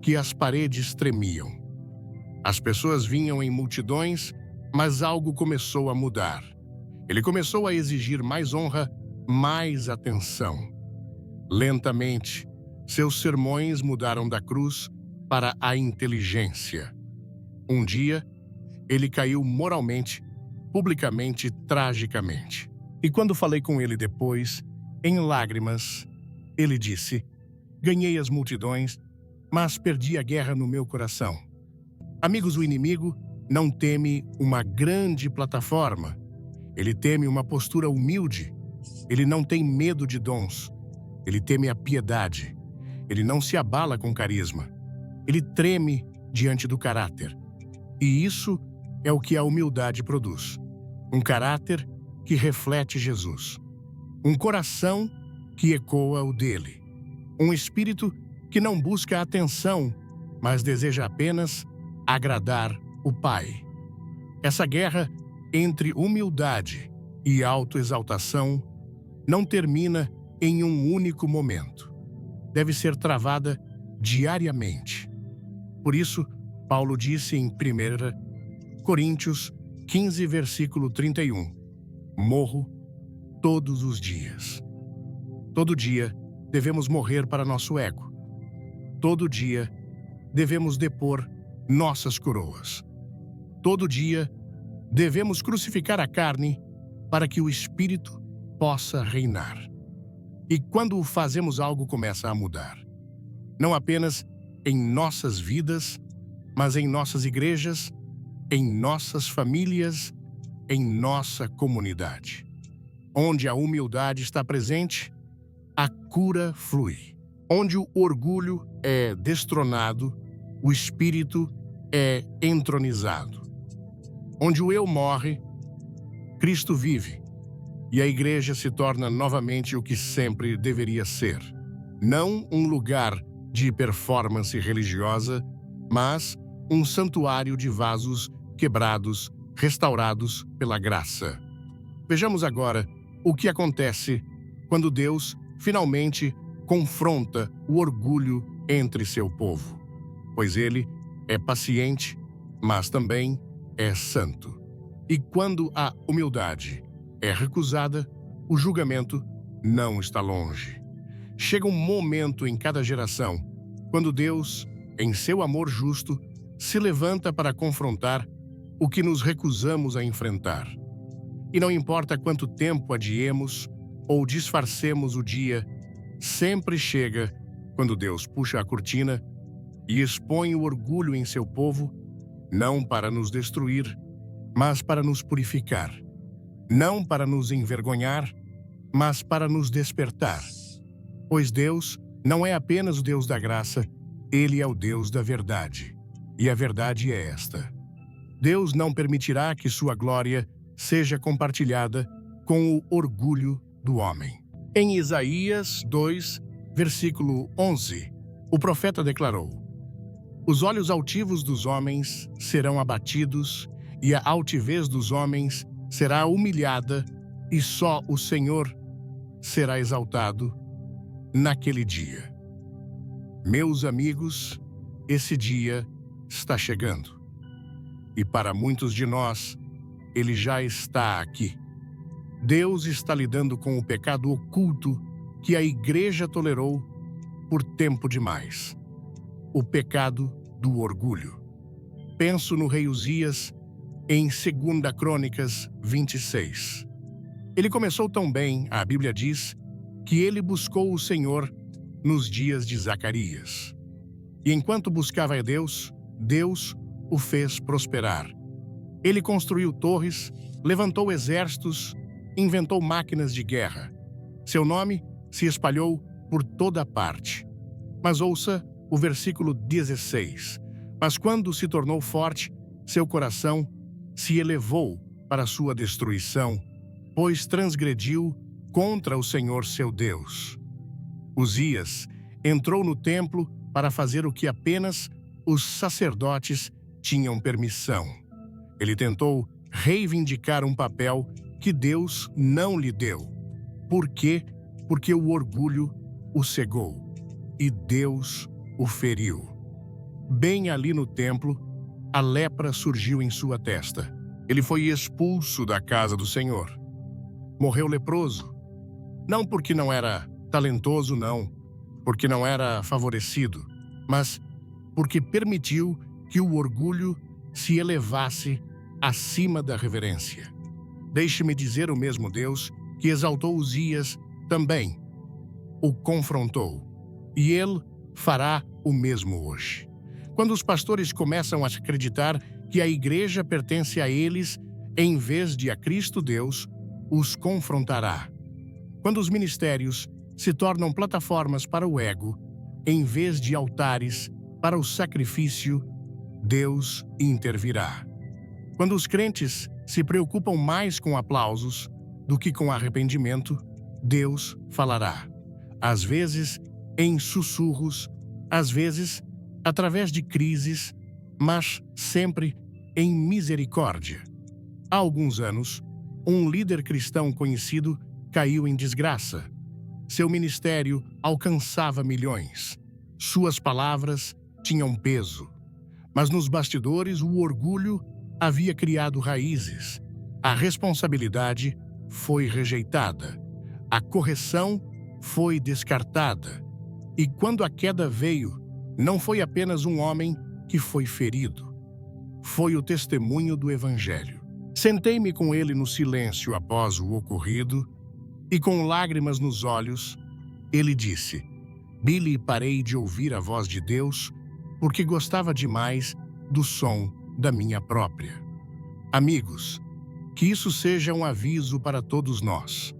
que as paredes tremiam. As pessoas vinham em multidões, mas algo começou a mudar. Ele começou a exigir mais honra, mais atenção. Lentamente, seus sermões mudaram da cruz para a inteligência. Um dia, ele caiu moralmente, publicamente, tragicamente. E quando falei com ele depois, em lágrimas, ele disse: Ganhei as multidões, mas perdi a guerra no meu coração. Amigos, o inimigo não teme uma grande plataforma. Ele teme uma postura humilde. Ele não tem medo de dons. Ele teme a piedade. Ele não se abala com carisma. Ele treme diante do caráter. E isso é o que a humildade produz. Um caráter que reflete Jesus. Um coração que ecoa o dele. Um espírito que não busca atenção, mas deseja apenas agradar o Pai. Essa guerra entre humildade e autoexaltação não termina em um único momento. Deve ser travada diariamente. Por isso, Paulo disse em 1 Coríntios 15, versículo 31, morro todos os dias. Todo dia devemos morrer para nosso ego. Todo dia devemos depor nossas coroas. Todo dia devemos crucificar a carne para que o Espírito possa reinar. E quando fazemos, algo começa a mudar. Não apenas em nossas vidas, mas em nossas igrejas, em nossas famílias, em nossa comunidade. Onde a humildade está presente, a cura flui. Onde o orgulho é destronado, o espírito é entronizado. Onde o eu morre, Cristo vive, e a igreja se torna novamente o que sempre deveria ser. Não um lugar de performance religiosa, mas um santuário de vasos quebrados, restaurados pela graça. Vejamos agora o que acontece quando Deus finalmente confronta o orgulho entre seu povo. Pois ele é paciente, mas também é santo. E quando a humildade é recusada, o julgamento não está longe. Chega um momento em cada geração, quando Deus, em seu amor justo, se levanta para confrontar o que nos recusamos a enfrentar. E não importa quanto tempo adiemos ou disfarcemos o dia, sempre chega quando Deus puxa a cortina e expõe o orgulho em seu povo, não para nos destruir, mas para nos purificar. Não para nos envergonhar, mas para nos despertar. Pois Deus não é apenas o Deus da graça, Ele é o Deus da verdade. E a verdade é esta: Deus não permitirá que sua glória seja compartilhada com o orgulho do homem. Em Isaías 2, versículo 11, o profeta declarou: Os olhos altivos dos homens serão abatidos, e a altivez dos homens será humilhada, e só o Senhor será exaltado naquele dia. Meus amigos, esse dia está chegando. E para muitos de nós, ele já está aqui. Deus está lidando com o pecado oculto que a igreja tolerou por tempo demais. O pecado do orgulho. Penso no rei Uzias em 2 Crônicas 26. Ele começou tão bem, a Bíblia diz, que ele buscou o Senhor nos dias de Zacarias. E enquanto buscava a Deus, Deus o fez prosperar. Ele construiu torres, levantou exércitos, inventou máquinas de guerra. Seu nome se espalhou por toda parte. Mas ouça o versículo 16. Mas quando se tornou forte, seu coração se elevou para sua destruição, pois transgrediu contra o Senhor seu Deus. Uzias entrou no templo para fazer o que apenas os sacerdotes tinham permissão. Ele tentou reivindicar um papel que Deus não lhe deu. Por quê? Porque o orgulho o cegou e Deus o feriu. Bem ali no templo, a lepra surgiu em sua testa. Ele foi expulso da casa do Senhor. Morreu leproso. Não porque não era talentoso, não, porque não era favorecido, mas porque permitiu que o orgulho se elevasse acima da reverência. Deixe-me dizer, o mesmo Deus que exaltou Uzias também o confrontou, e ele fará o mesmo hoje. Quando os pastores começam a acreditar que a igreja pertence a eles em vez de a Cristo Deus, os confrontará. Quando os ministérios se tornam plataformas para o ego, em vez de altares para o sacrifício, Deus intervirá. Quando os crentes se preocupam mais com aplausos do que com arrependimento, Deus falará. Às vezes em sussurros, às vezes através de crises, mas sempre em misericórdia. Há alguns anos, um líder cristão conhecido caiu em desgraça. Seu ministério alcançava milhões. Suas palavras tinham peso. Mas nos bastidores, o orgulho havia criado raízes. A responsabilidade foi rejeitada. A correção foi descartada. E quando a queda veio, não foi apenas um homem que foi ferido. Foi o testemunho do Evangelho. Sentei-me com ele no silêncio após o ocorrido e, com lágrimas nos olhos, ele disse: Billy, parei de ouvir a voz de Deus porque gostava demais do som da minha própria. Amigos, que isso seja um aviso para todos nós.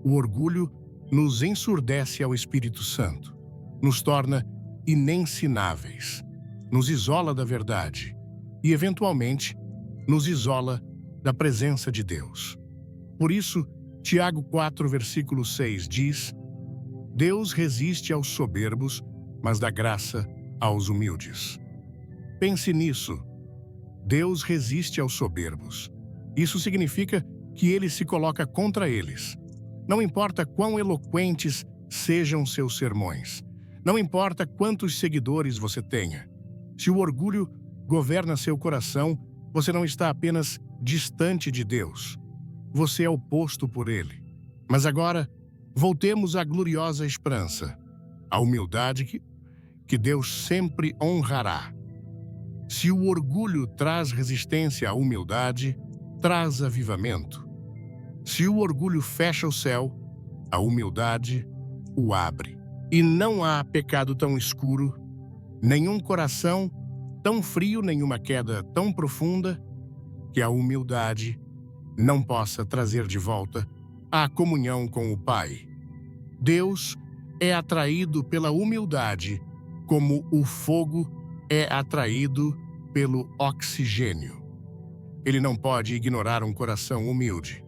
O orgulho nos ensurdece ao Espírito Santo, nos torna inensináveis, nos isola da verdade e, eventualmente, nos isola da presença de Deus. Por isso, Tiago 4, versículo 6 diz: Deus resiste aos soberbos, mas dá graça aos humildes. Pense nisso. Deus resiste aos soberbos. Isso significa que ele se coloca contra eles. Não importa quão eloquentes sejam seus sermões. Não importa quantos seguidores você tenha. Se o orgulho governa seu coração, você não está apenas distante de Deus. Você é oposto por ele. Mas agora, voltemos à gloriosa esperança, a humildade que Deus sempre honrará. Se o orgulho traz resistência à humildade, traz avivamento. Se o orgulho fecha o céu, a humildade o abre. E não há pecado tão escuro, nenhum coração tão frio, nenhuma queda tão profunda, que a humildade não possa trazer de volta a comunhão com o Pai. Deus é atraído pela humildade, como o fogo é atraído pelo oxigênio. Ele não pode ignorar um coração humilde.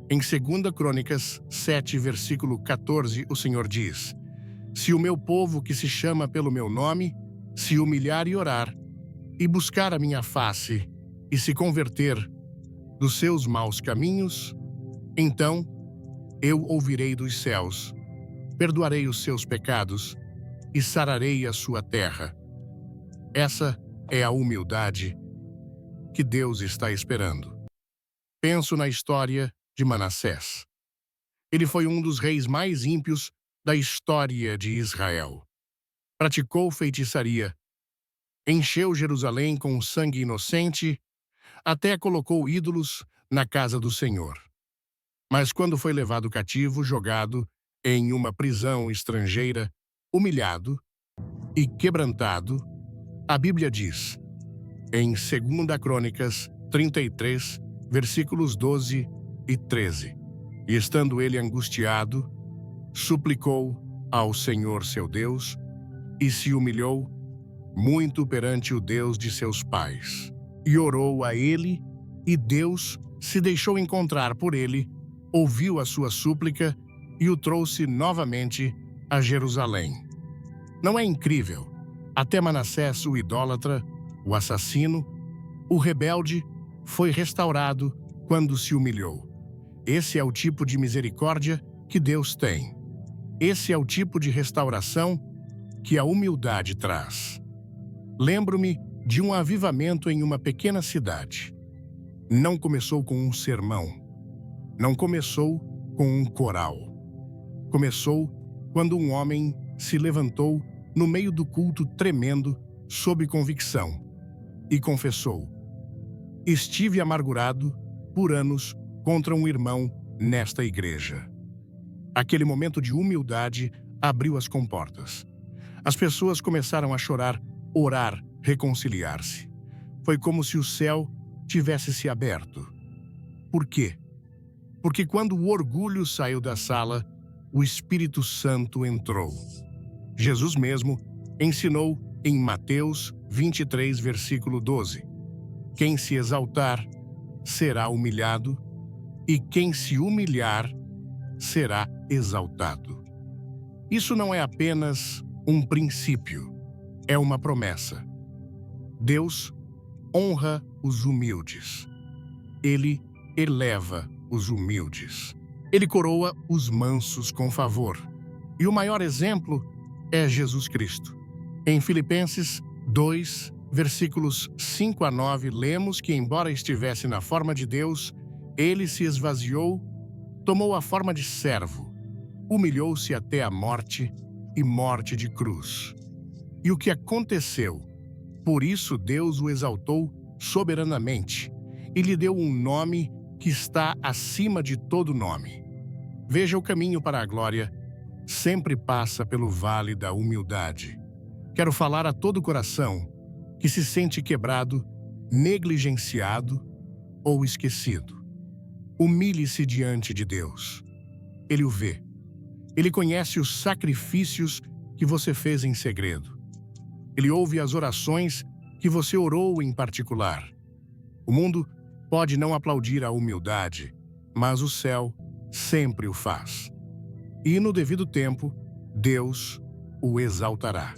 Em 2 Crônicas 7, versículo 14, o Senhor diz: Se o meu povo, que se chama pelo meu nome, se humilhar e orar, e buscar a minha face, e se converter dos seus maus caminhos, então eu ouvirei dos céus, perdoarei os seus pecados e sararei a sua terra. Essa é a humildade que Deus está esperando. Penso na história de Manassés. Ele foi um dos reis mais ímpios da história de Israel. Praticou feitiçaria, encheu Jerusalém com sangue inocente, até colocou ídolos na casa do Senhor. Mas quando foi levado cativo, jogado em uma prisão estrangeira, humilhado e quebrantado, a Bíblia diz, em 2 Crônicas 33, versículos 12 e 13, e estando ele angustiado, suplicou ao Senhor seu Deus e se humilhou muito perante o Deus de seus pais. E orou a ele, e Deus se deixou encontrar por ele, ouviu a sua súplica e o trouxe novamente a Jerusalém. Não é incrível? Até Manassés, o idólatra, o assassino, o rebelde, foi restaurado quando se humilhou. Esse é o tipo de misericórdia que Deus tem. Esse é o tipo de restauração que a humildade traz. Lembro-me de um avivamento em uma pequena cidade. Não começou com um sermão. Não começou com um coral. Começou quando um homem se levantou no meio do culto tremendo, sob convicção, e confessou: estive amargurado por anos contra um irmão nesta igreja. Aquele momento de humildade abriu as comportas. As pessoas começaram a chorar, orar, reconciliar-se. Foi como se o céu tivesse se aberto. Por quê? Porque quando o orgulho saiu da sala, o Espírito Santo entrou. Jesus mesmo ensinou em Mateus 23, versículo 12. Quem se exaltar será humilhado, e quem se humilhar será exaltado. Isso não é apenas um princípio, é uma promessa. Deus honra os humildes. Ele eleva os humildes. Ele coroa os mansos com favor. E o maior exemplo é Jesus Cristo. Em Filipenses 2, versículos 5 a 9, lemos que, embora estivesse na forma de Deus, ele se esvaziou, tomou a forma de servo, humilhou-se até a morte e morte de cruz. E o que aconteceu? Por isso Deus o exaltou soberanamente e lhe deu um nome que está acima de todo nome. Veja, o caminho para a glória sempre passa pelo vale da humildade. Quero falar a todo coração que se sente quebrado, negligenciado ou esquecido. Humilhe-se diante de Deus. Ele o vê. Ele conhece os sacrifícios que você fez em segredo. Ele ouve as orações que você orou em particular. O mundo pode não aplaudir a humildade, mas o céu sempre o faz. E no devido tempo, Deus o exaltará.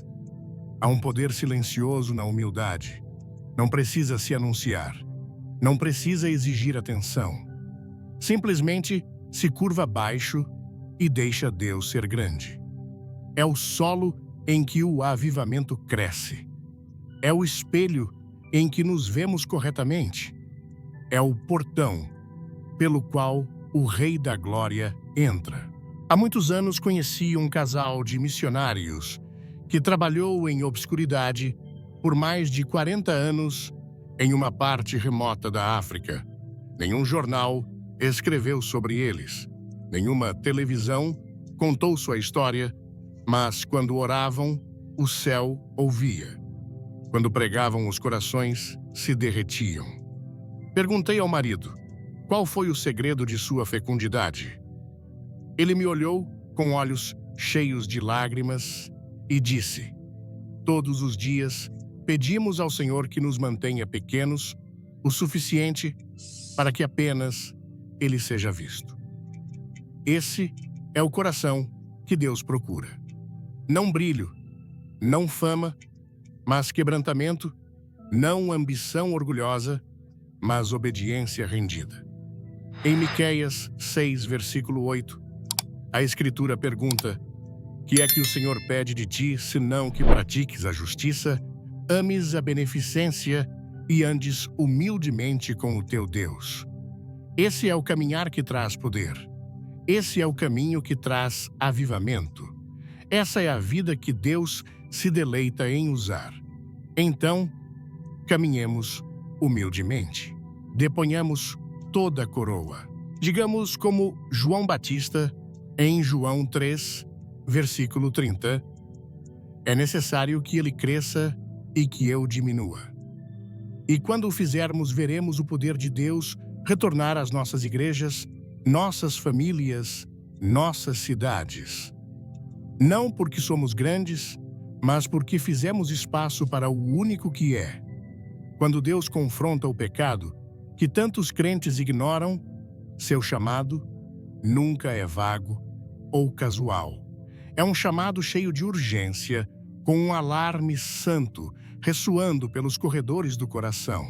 Há um poder silencioso na humildade. Não precisa se anunciar. Não precisa exigir atenção. Simplesmente se curva baixo e deixa Deus ser grande. É o solo em que o avivamento cresce. É o espelho em que nos vemos corretamente. É o portão pelo qual o Rei da Glória entra. Há muitos anos conheci um casal de missionários que trabalhou em obscuridade por mais de 40 anos em uma parte remota da África. Nenhum jornal escreveu sobre eles. Nenhuma televisão contou sua história, mas quando oravam, o céu ouvia. Quando pregavam, os corações se derretiam. Perguntei ao marido, qual foi o segredo de sua fecundidade? Ele me olhou com olhos cheios de lágrimas e disse: todos os dias pedimos ao Senhor que nos mantenha pequenos o suficiente para que apenas Ele seja visto. Esse é o coração que Deus procura. Não brilho, não fama, mas quebrantamento, não ambição orgulhosa, mas obediência rendida. Em Miqueias 6, versículo 8, a Escritura pergunta: que é que o Senhor pede de ti, senão que pratiques a justiça, ames a beneficência e andes humildemente com o teu Deus? Esse é o caminhar que traz poder. Esse é o caminho que traz avivamento. Essa é a vida que Deus se deleita em usar. Então, caminhemos humildemente. Deponhamos toda a coroa. Digamos como João Batista, em João 3, versículo 30, É necessário que ele cresça e que eu diminua. E quando o fizermos, veremos o poder de Deus retornar às nossas igrejas, nossas famílias, nossas cidades. Não porque somos grandes, mas porque fizemos espaço para o único que é. Quando Deus confronta o pecado, que tantos crentes ignoram, seu chamado nunca é vago ou casual. É um chamado cheio de urgência, com um alarme santo ressoando pelos corredores do coração.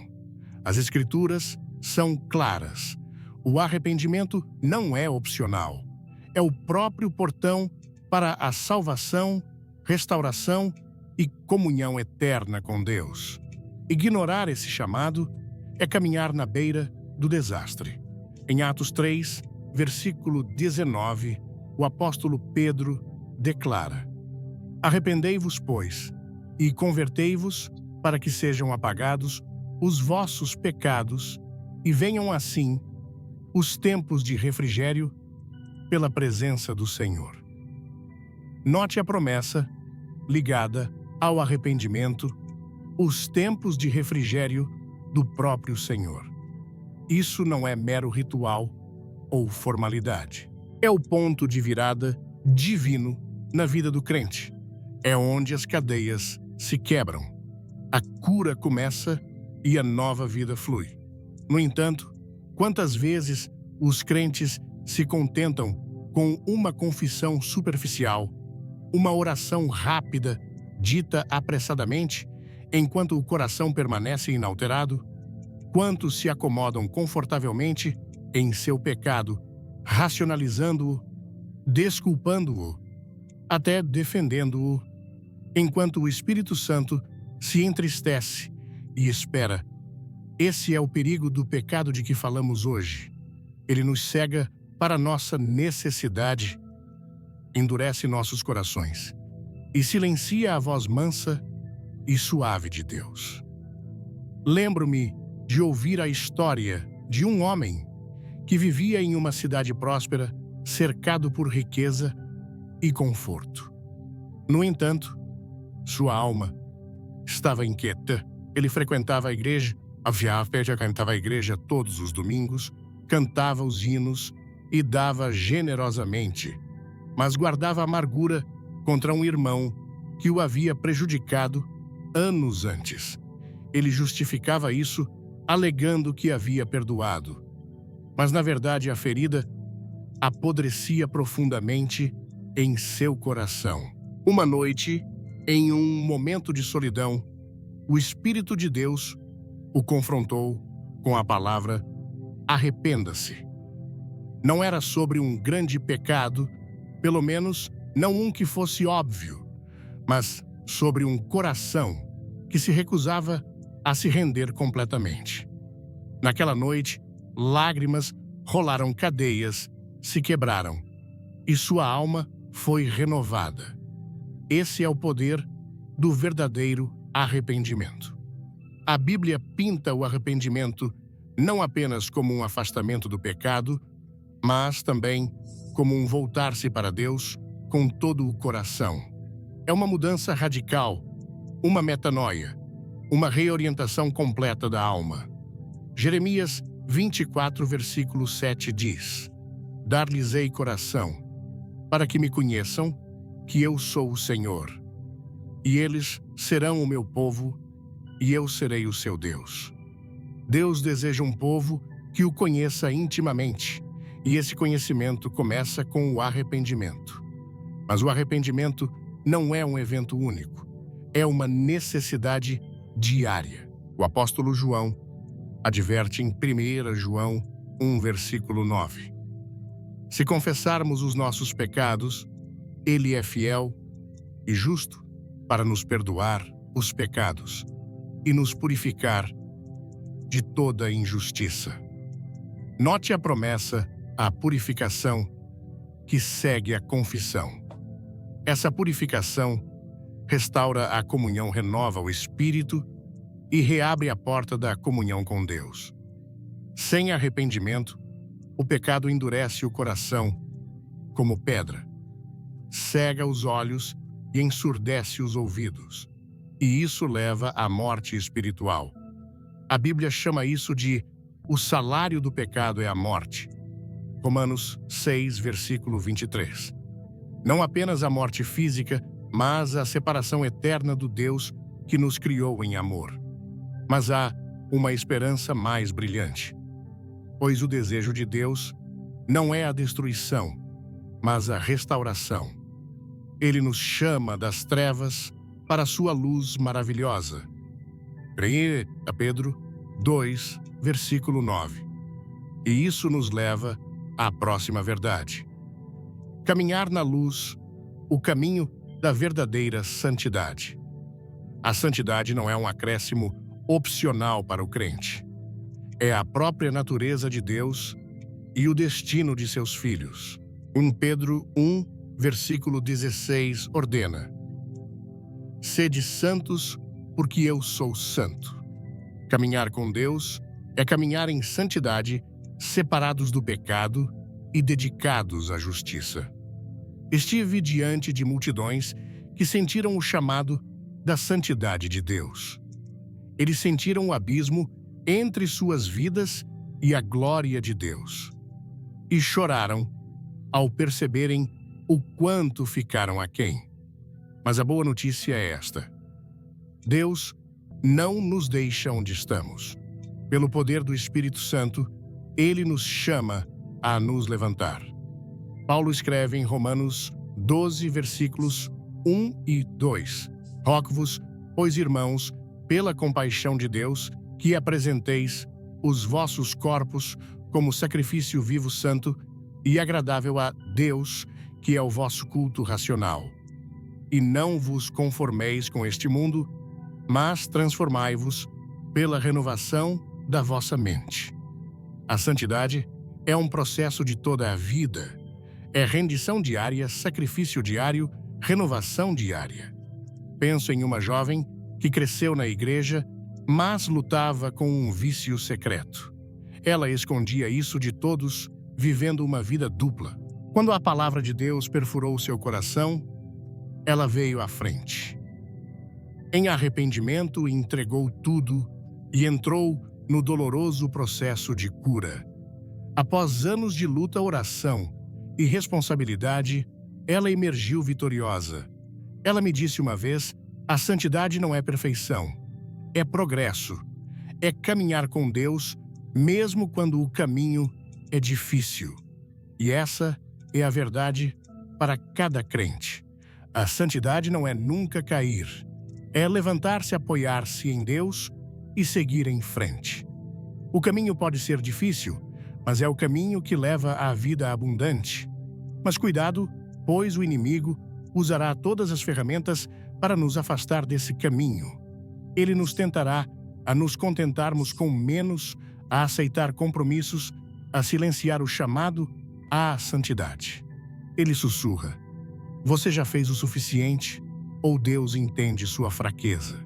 As Escrituras são claras. O arrependimento não é opcional. É o próprio portão para a salvação, restauração e comunhão eterna com Deus. Ignorar esse chamado é caminhar na beira do desastre. Em Atos 3, versículo 19, o apóstolo Pedro declara: Arrependei-vos, pois, e convertei-vos para que sejam apagados os vossos pecados e venham assim os tempos de refrigério pela presença do Senhor. Note a promessa ligada ao arrependimento, os tempos de refrigério do próprio Senhor. Isso não é mero ritual ou formalidade. É o ponto de virada divino na vida do crente. É onde as cadeias se quebram, a cura começa e a nova vida flui. No entanto, quantas vezes os crentes se contentam com uma confissão superficial, uma oração rápida, dita apressadamente, enquanto o coração permanece inalterado? Quantos se acomodam confortavelmente em seu pecado, racionalizando-o, desculpando-o, até defendendo-o, enquanto o Espírito Santo se entristece e espera? Esse é o perigo do pecado de que falamos hoje. Ele nos cega para nossa necessidade, endurece nossos corações e silencia a voz mansa e suave de Deus. Lembro-me de ouvir a história de um homem que vivia em uma cidade próspera, cercado por riqueza e conforto. No entanto, sua alma estava inquieta. Ele frequentava a igreja, cantava a igreja todos os domingos, cantava os hinos e dava generosamente, mas guardava amargura contra um irmão que o havia prejudicado anos antes. Ele justificava isso alegando que havia perdoado, mas na verdade a ferida apodrecia profundamente em seu coração. Uma noite, em um momento de solidão, o Espírito de Deus o confrontou com a palavra arrependa-se. Não era sobre um grande pecado, pelo menos não um que fosse óbvio, mas sobre um coração que se recusava a se render completamente. Naquela noite, lágrimas rolaram, cadeias se quebraram e sua alma foi renovada. Esse é o poder do verdadeiro arrependimento. A Bíblia pinta o arrependimento não apenas como um afastamento do pecado, mas também como um voltar-se para Deus com todo o coração. É uma mudança radical, uma metanoia, uma reorientação completa da alma. Jeremias 24, versículo 7 diz: Dar-lhes-ei coração, para que me conheçam, que eu sou o Senhor. E eles serão o meu povo, e eu serei o seu Deus. Deus deseja um povo que o conheça intimamente, e esse conhecimento começa com o arrependimento. Mas o arrependimento não é um evento único, é uma necessidade diária. O apóstolo João adverte em 1 João 1, versículo 9. Se confessarmos os nossos pecados, Ele é fiel e justo para nos perdoar os pecados e nos purificar de toda injustiça. Note a promessa, a purificação, que segue a confissão. Essa purificação restaura a comunhão, renova o espírito e reabre a porta da comunhão com Deus. Sem arrependimento, o pecado endurece o coração como pedra, cega os olhos e ensurdece os ouvidos. E isso leva à morte espiritual. A Bíblia chama isso de o salário do pecado é a morte. Romanos 6, versículo 23. Não apenas a morte física, mas a separação eterna do Deus que nos criou em amor. Mas há uma esperança mais brilhante. Pois o desejo de Deus não é a destruição, mas a restauração. Ele nos chama das trevas para a sua luz maravilhosa. 1 Pedro 2, versículo 9. E isso nos leva à próxima verdade. Caminhar na luz, o caminho da verdadeira santidade. A santidade não é um acréscimo opcional para o crente. É a própria natureza de Deus e o destino de seus filhos. 1 Pedro 1, versículo 16 ordena: Sede santos, porque eu sou santo. Caminhar com Deus é caminhar em santidade, separados do pecado e dedicados à justiça. Estive diante de multidões que sentiram o chamado da santidade de Deus. Eles sentiram o abismo entre suas vidas e a glória de Deus. E choraram ao perceberem o quanto ficaram aquém. Mas a boa notícia é esta: Deus não nos deixa onde estamos. Pelo poder do Espírito Santo, Ele nos chama a nos levantar. Paulo escreve em Romanos 12, versículos 1 e 2: Rogo-vos, pois, irmãos, pela compaixão de Deus, que apresenteis os vossos corpos como sacrifício vivo, santo e agradável a Deus, que é o vosso culto racional. E não vos conformeis com este mundo, mas transformai-vos pela renovação da vossa mente. A santidade é um processo de toda a vida. É rendição diária, sacrifício diário, renovação diária. Penso em uma jovem que cresceu na igreja, mas lutava com um vício secreto. Ela escondia isso de todos, vivendo uma vida dupla. Quando a palavra de Deus perfurou seu coração, ela veio à frente. Em arrependimento, entregou tudo e entrou no doloroso processo de cura. Após anos de luta, oração e responsabilidade, ela emergiu vitoriosa. Ela me disse uma vez: a santidade não é perfeição, é progresso. É caminhar com Deus, mesmo quando o caminho é difícil. E essa é a verdade para cada crente. A santidade não é nunca cair. É levantar-se, apoiar-se em Deus e seguir em frente. O caminho pode ser difícil, mas é o caminho que leva à vida abundante. Mas cuidado, pois o inimigo usará todas as ferramentas para nos afastar desse caminho. Ele nos tentará a nos contentarmos com menos, a aceitar compromissos, a silenciar o chamado à santidade. Ele sussurra: você já fez o suficiente, ou Deus entende sua fraqueza?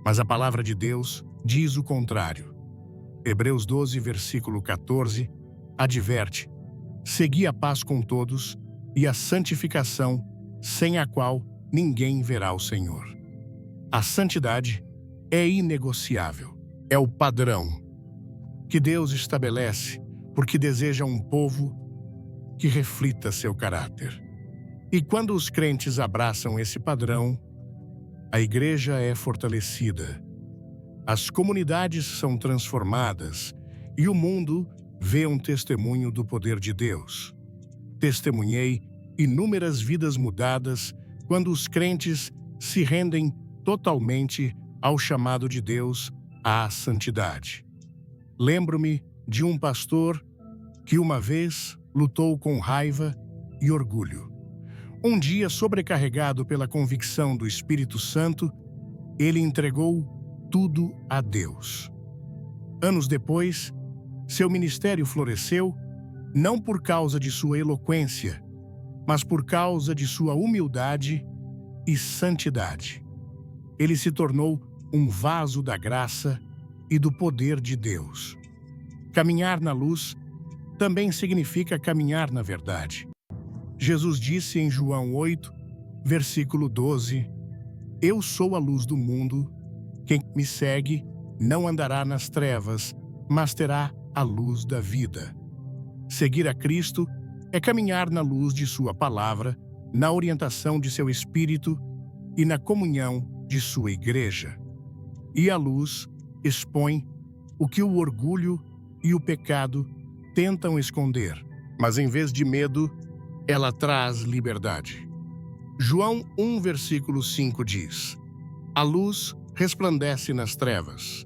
Mas a palavra de Deus diz o contrário. Hebreus 12, versículo 14, adverte: segui a paz com todos e a santificação, sem a qual ninguém verá o Senhor. A santidade é inegociável. É o padrão que Deus estabelece porque deseja um povo que reflita seu caráter. E quando os crentes abraçam esse padrão, a igreja é fortalecida, as comunidades são transformadas e o mundo vê um testemunho do poder de Deus. Testemunhei inúmeras vidas mudadas quando os crentes se rendem totalmente ao chamado de Deus à santidade. Lembro-me de um pastor que uma vez lutou com raiva e orgulho. Um dia, sobrecarregado pela convicção do Espírito Santo, ele entregou tudo a Deus. Anos depois, seu ministério floresceu, não por causa de sua eloquência, mas por causa de sua humildade e santidade. Ele se tornou um vaso da graça e do poder de Deus. Caminhar na luz também significa caminhar na verdade. Jesus disse em João 8, versículo 12: Eu sou a luz do mundo. Quem me segue não andará nas trevas, mas terá a luz da vida. Seguir a Cristo é caminhar na luz de sua palavra, na orientação de seu Espírito e na comunhão de sua igreja. E a luz expõe o que o orgulho e o pecado tentam esconder, mas em vez de medo, ela traz liberdade. João 1, versículo 5 diz: A luz resplandece nas trevas,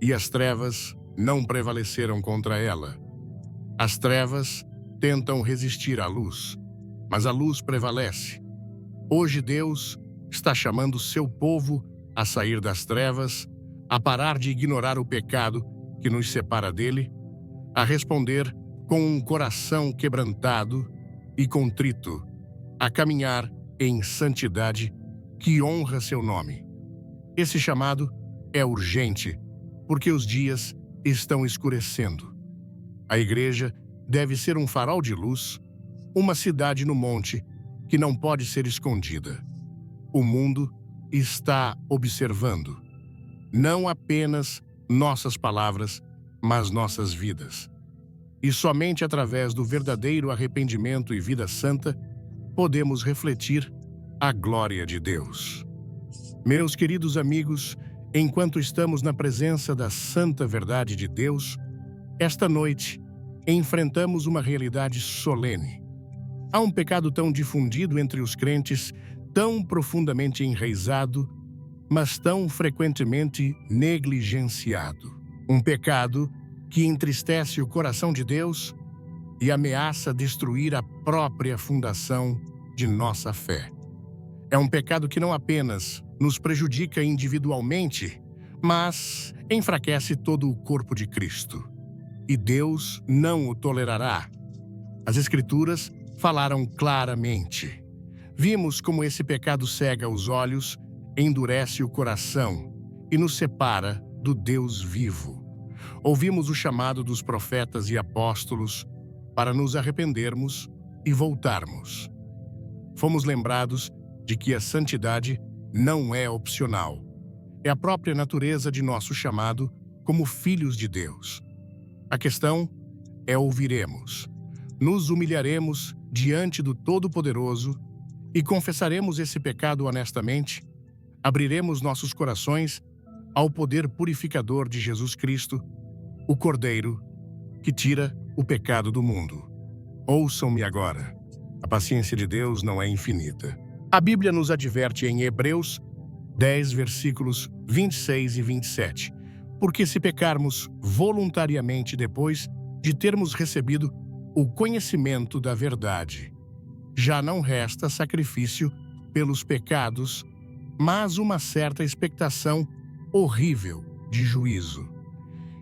e as trevas não prevaleceram contra ela. As trevas tentam resistir à luz, mas a luz prevalece. Hoje Deus está chamando seu povo a sair das trevas, a parar de ignorar o pecado que nos separa dele, a responder com um coração quebrantado e contrito, a caminhar em santidade que honra seu nome. Esse chamado é urgente, porque os dias estão escurecendo. A igreja deve ser um farol de luz, uma cidade no monte que não pode ser escondida. O mundo está observando, não apenas nossas palavras, mas nossas vidas. E somente através do verdadeiro arrependimento e vida santa podemos refletir a glória de Deus. Meus queridos amigos, enquanto estamos na presença da santa verdade de Deus, esta noite enfrentamos uma realidade solene. Há um pecado tão difundido entre os crentes, tão profundamente enraizado, mas tão frequentemente negligenciado. Um pecado que entristece o coração de Deus e ameaça destruir a própria fundação de nossa fé. É um pecado que não apenas nos prejudica individualmente, mas enfraquece todo o corpo de Cristo. E Deus não o tolerará. As Escrituras falaram claramente. Vimos como esse pecado cega os olhos, endurece o coração e nos separa do Deus vivo. Ouvimos o chamado dos profetas e apóstolos para nos arrependermos e voltarmos. Fomos lembrados de que a santidade não é opcional. É a própria natureza de nosso chamado como filhos de Deus. A questão é: ouviremos, nos humilharemos diante do Todo-Poderoso e confessaremos esse pecado honestamente? Abriremos nossos corações ao poder purificador de Jesus Cristo, o Cordeiro que tira o pecado do mundo. Ouçam-me agora. A paciência de Deus não é infinita. A Bíblia nos adverte em Hebreus 10, versículos 26 e 27. Porque se pecarmos voluntariamente depois de termos recebido o conhecimento da verdade, já não resta sacrifício pelos pecados, mas uma certa expectação horrível de juízo.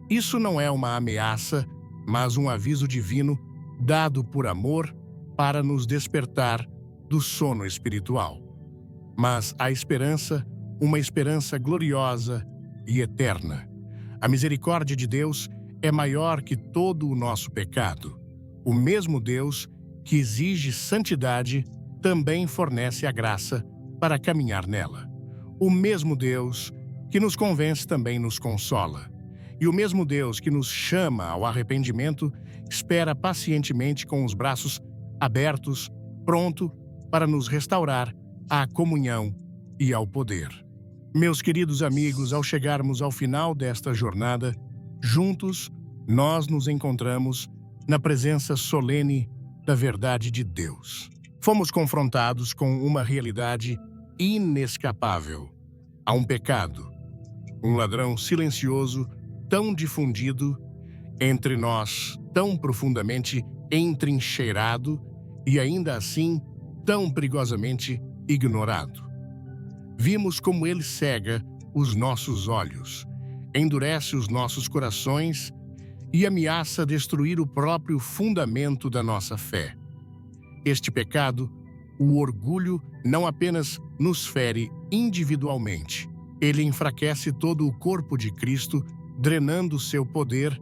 Isso não é uma ameaça, mas um aviso divino dado por amor para nos despertar do sono espiritual. Mas a esperança, uma esperança gloriosa e eterna. A misericórdia de Deus é maior que todo o nosso pecado. O mesmo Deus que exige santidade também fornece a graça para caminhar nela. O mesmo Deus que nos convence também nos consola. E o mesmo Deus que nos chama ao arrependimento espera pacientemente com os braços abertos, pronto para nos restaurar à comunhão e ao poder. Meus queridos amigos, ao chegarmos ao final desta jornada, juntos nós nos encontramos na presença solene da verdade de Deus. Fomos confrontados com uma realidade inescapável. Há um pecado, um ladrão silencioso, tão difundido entre nós, tão profundamente entrincheirado e ainda assim tão perigosamente ignorado. Vimos como ele cega os nossos olhos, endurece os nossos corações e ameaça destruir o próprio fundamento da nossa fé. Este pecado, o orgulho, não apenas nos fere individualmente, ele enfraquece todo o corpo de Cristo, drenando seu poder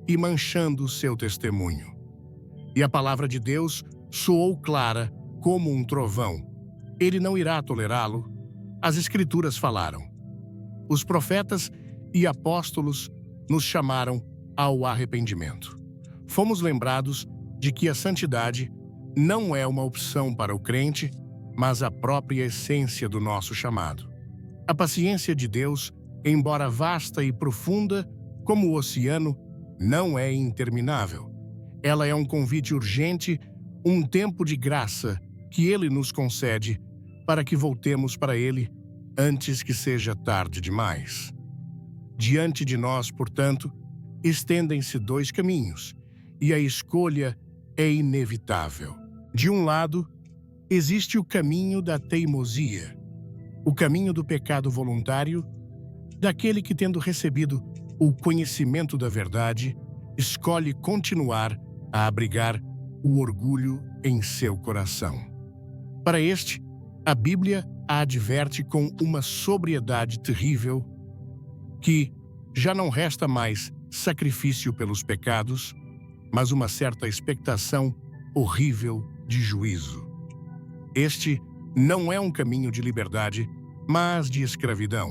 e manchando seu testemunho. E a palavra de Deus soou clara como um trovão. Ele não irá tolerá-lo. As Escrituras falaram. Os profetas e apóstolos nos chamaram ao arrependimento. Fomos lembrados de que a santidade não é uma opção para o crente, mas a própria essência do nosso chamado. A paciência de Deus, embora vasta e profunda como o oceano, não é interminável. Ela é um convite urgente, um tempo de graça que Ele nos concede para que voltemos para Ele antes que seja tarde demais. Diante de nós, portanto, estendem-se dois caminhos, e a escolha é inevitável. De um lado, existe o caminho da teimosia, o caminho do pecado voluntário, daquele que, tendo recebido o conhecimento da verdade, escolhe continuar a abrigar o orgulho em seu coração. Para este, a Bíblia a adverte com uma sobriedade terrível que já não resta mais sacrifício pelos pecados, mas uma certa expectação horrível de juízo. Este não é um caminho de liberdade, mas de escravidão.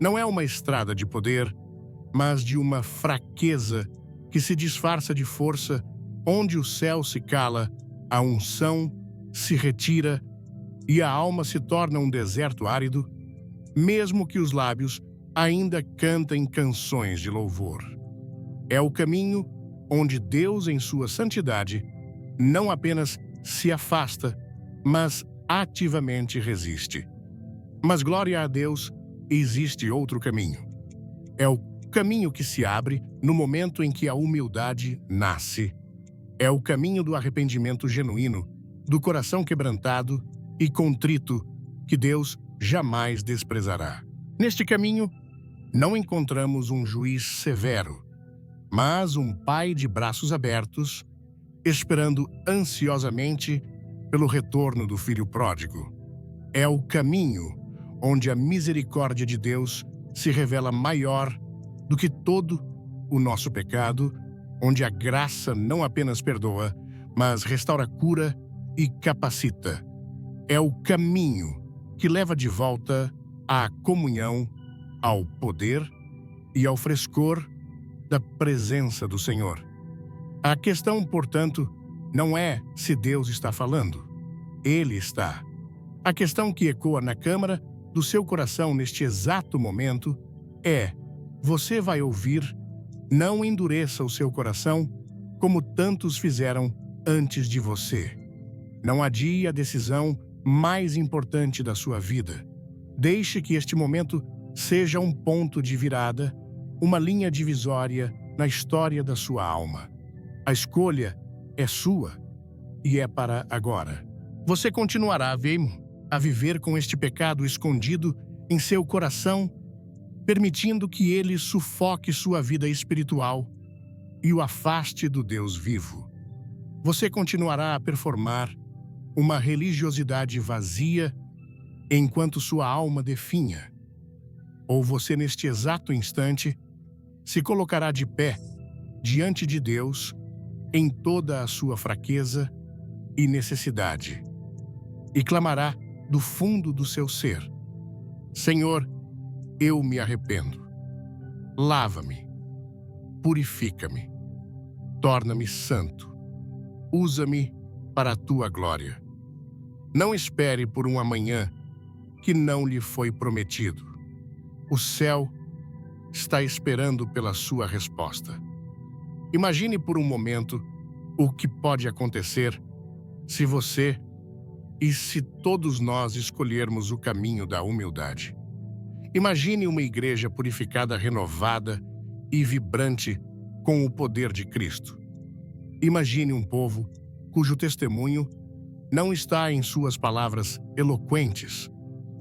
Não é uma estrada de poder, mas de uma fraqueza que se disfarça de força, onde o céu se cala, a unção se retira e a alma se torna um deserto árido, mesmo que os lábios ainda cantem canções de louvor. É o caminho onde Deus, em sua santidade, não apenas se afasta, mas ativamente resiste. Mas, glória a Deus, existe outro caminho. É o caminho que se abre no momento em que a humildade nasce. É o caminho do arrependimento genuíno, do coração quebrantado e contrito, que Deus jamais desprezará. Neste caminho, não encontramos um juiz severo, mas um pai de braços abertos, esperando ansiosamente pelo retorno do filho pródigo. É o caminho onde a misericórdia de Deus se revela maior do que todo o nosso pecado, onde a graça não apenas perdoa, mas restaura cura e capacita. É o caminho que leva de volta à comunhão, ao poder e ao frescor da presença do Senhor. A questão, portanto, não é se Deus está falando. Ele está. A questão que ecoa na câmara do seu coração neste exato momento é: você vai ouvir? Não endureça o seu coração como tantos fizeram antes de você. Não adie a decisão mais importante da sua vida. Deixe que este momento seja um ponto de virada, uma linha divisória na história da sua alma. A escolha é sua e é para agora. Você continuará a viver com este pecado escondido em seu coração, permitindo que ele sufoque sua vida espiritual e o afaste do Deus vivo. Você continuará a performar uma religiosidade vazia enquanto sua alma definha. Ou você, neste exato instante, se colocará de pé diante de Deus em toda a sua fraqueza e necessidade e clamará do fundo do seu ser: Senhor, eu me arrependo. Lava-me, purifica-me, torna-me santo, usa-me para a tua glória. Não espere por um amanhã que não lhe foi prometido. O céu está esperando pela sua resposta. Imagine por um momento o que pode acontecer se você e se todos nós escolhermos o caminho da humildade. Imagine uma igreja purificada, renovada e vibrante com o poder de Cristo. Imagine um povo cujo testemunho não está em suas palavras eloquentes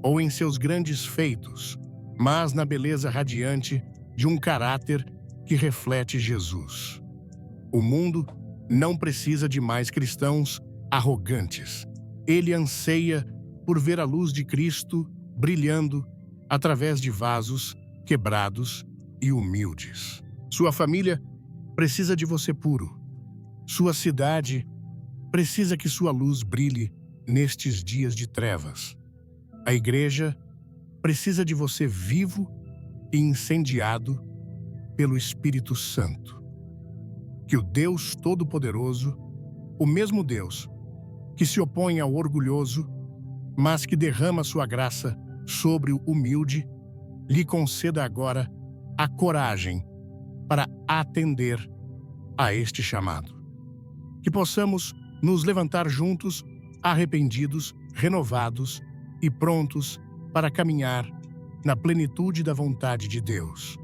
ou em seus grandes feitos, mas na beleza radiante de um caráter que reflete Jesus. O mundo não precisa de mais cristãos arrogantes. Ele anseia por ver a luz de Cristo brilhando através de vasos quebrados e humildes. Sua família precisa de você puro. Sua cidade precisa que sua luz brilhe nestes dias de trevas. A Igreja precisa de você vivo e incendiado pelo Espírito Santo. Que o Deus Todo-Poderoso, o mesmo Deus que se opõe ao orgulhoso, mas que derrama sua graça sobre o humilde, lhe conceda agora a coragem para atender a este chamado. Que possamos nos levantar juntos, arrependidos, renovados e prontos para caminhar na plenitude da vontade de Deus.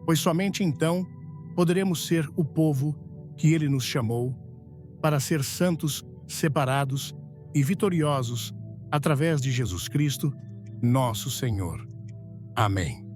Pois somente então poderemos ser o povo que Ele nos chamou para ser santos, separados e vitoriosos através de Jesus Cristo, nosso Senhor. Amém.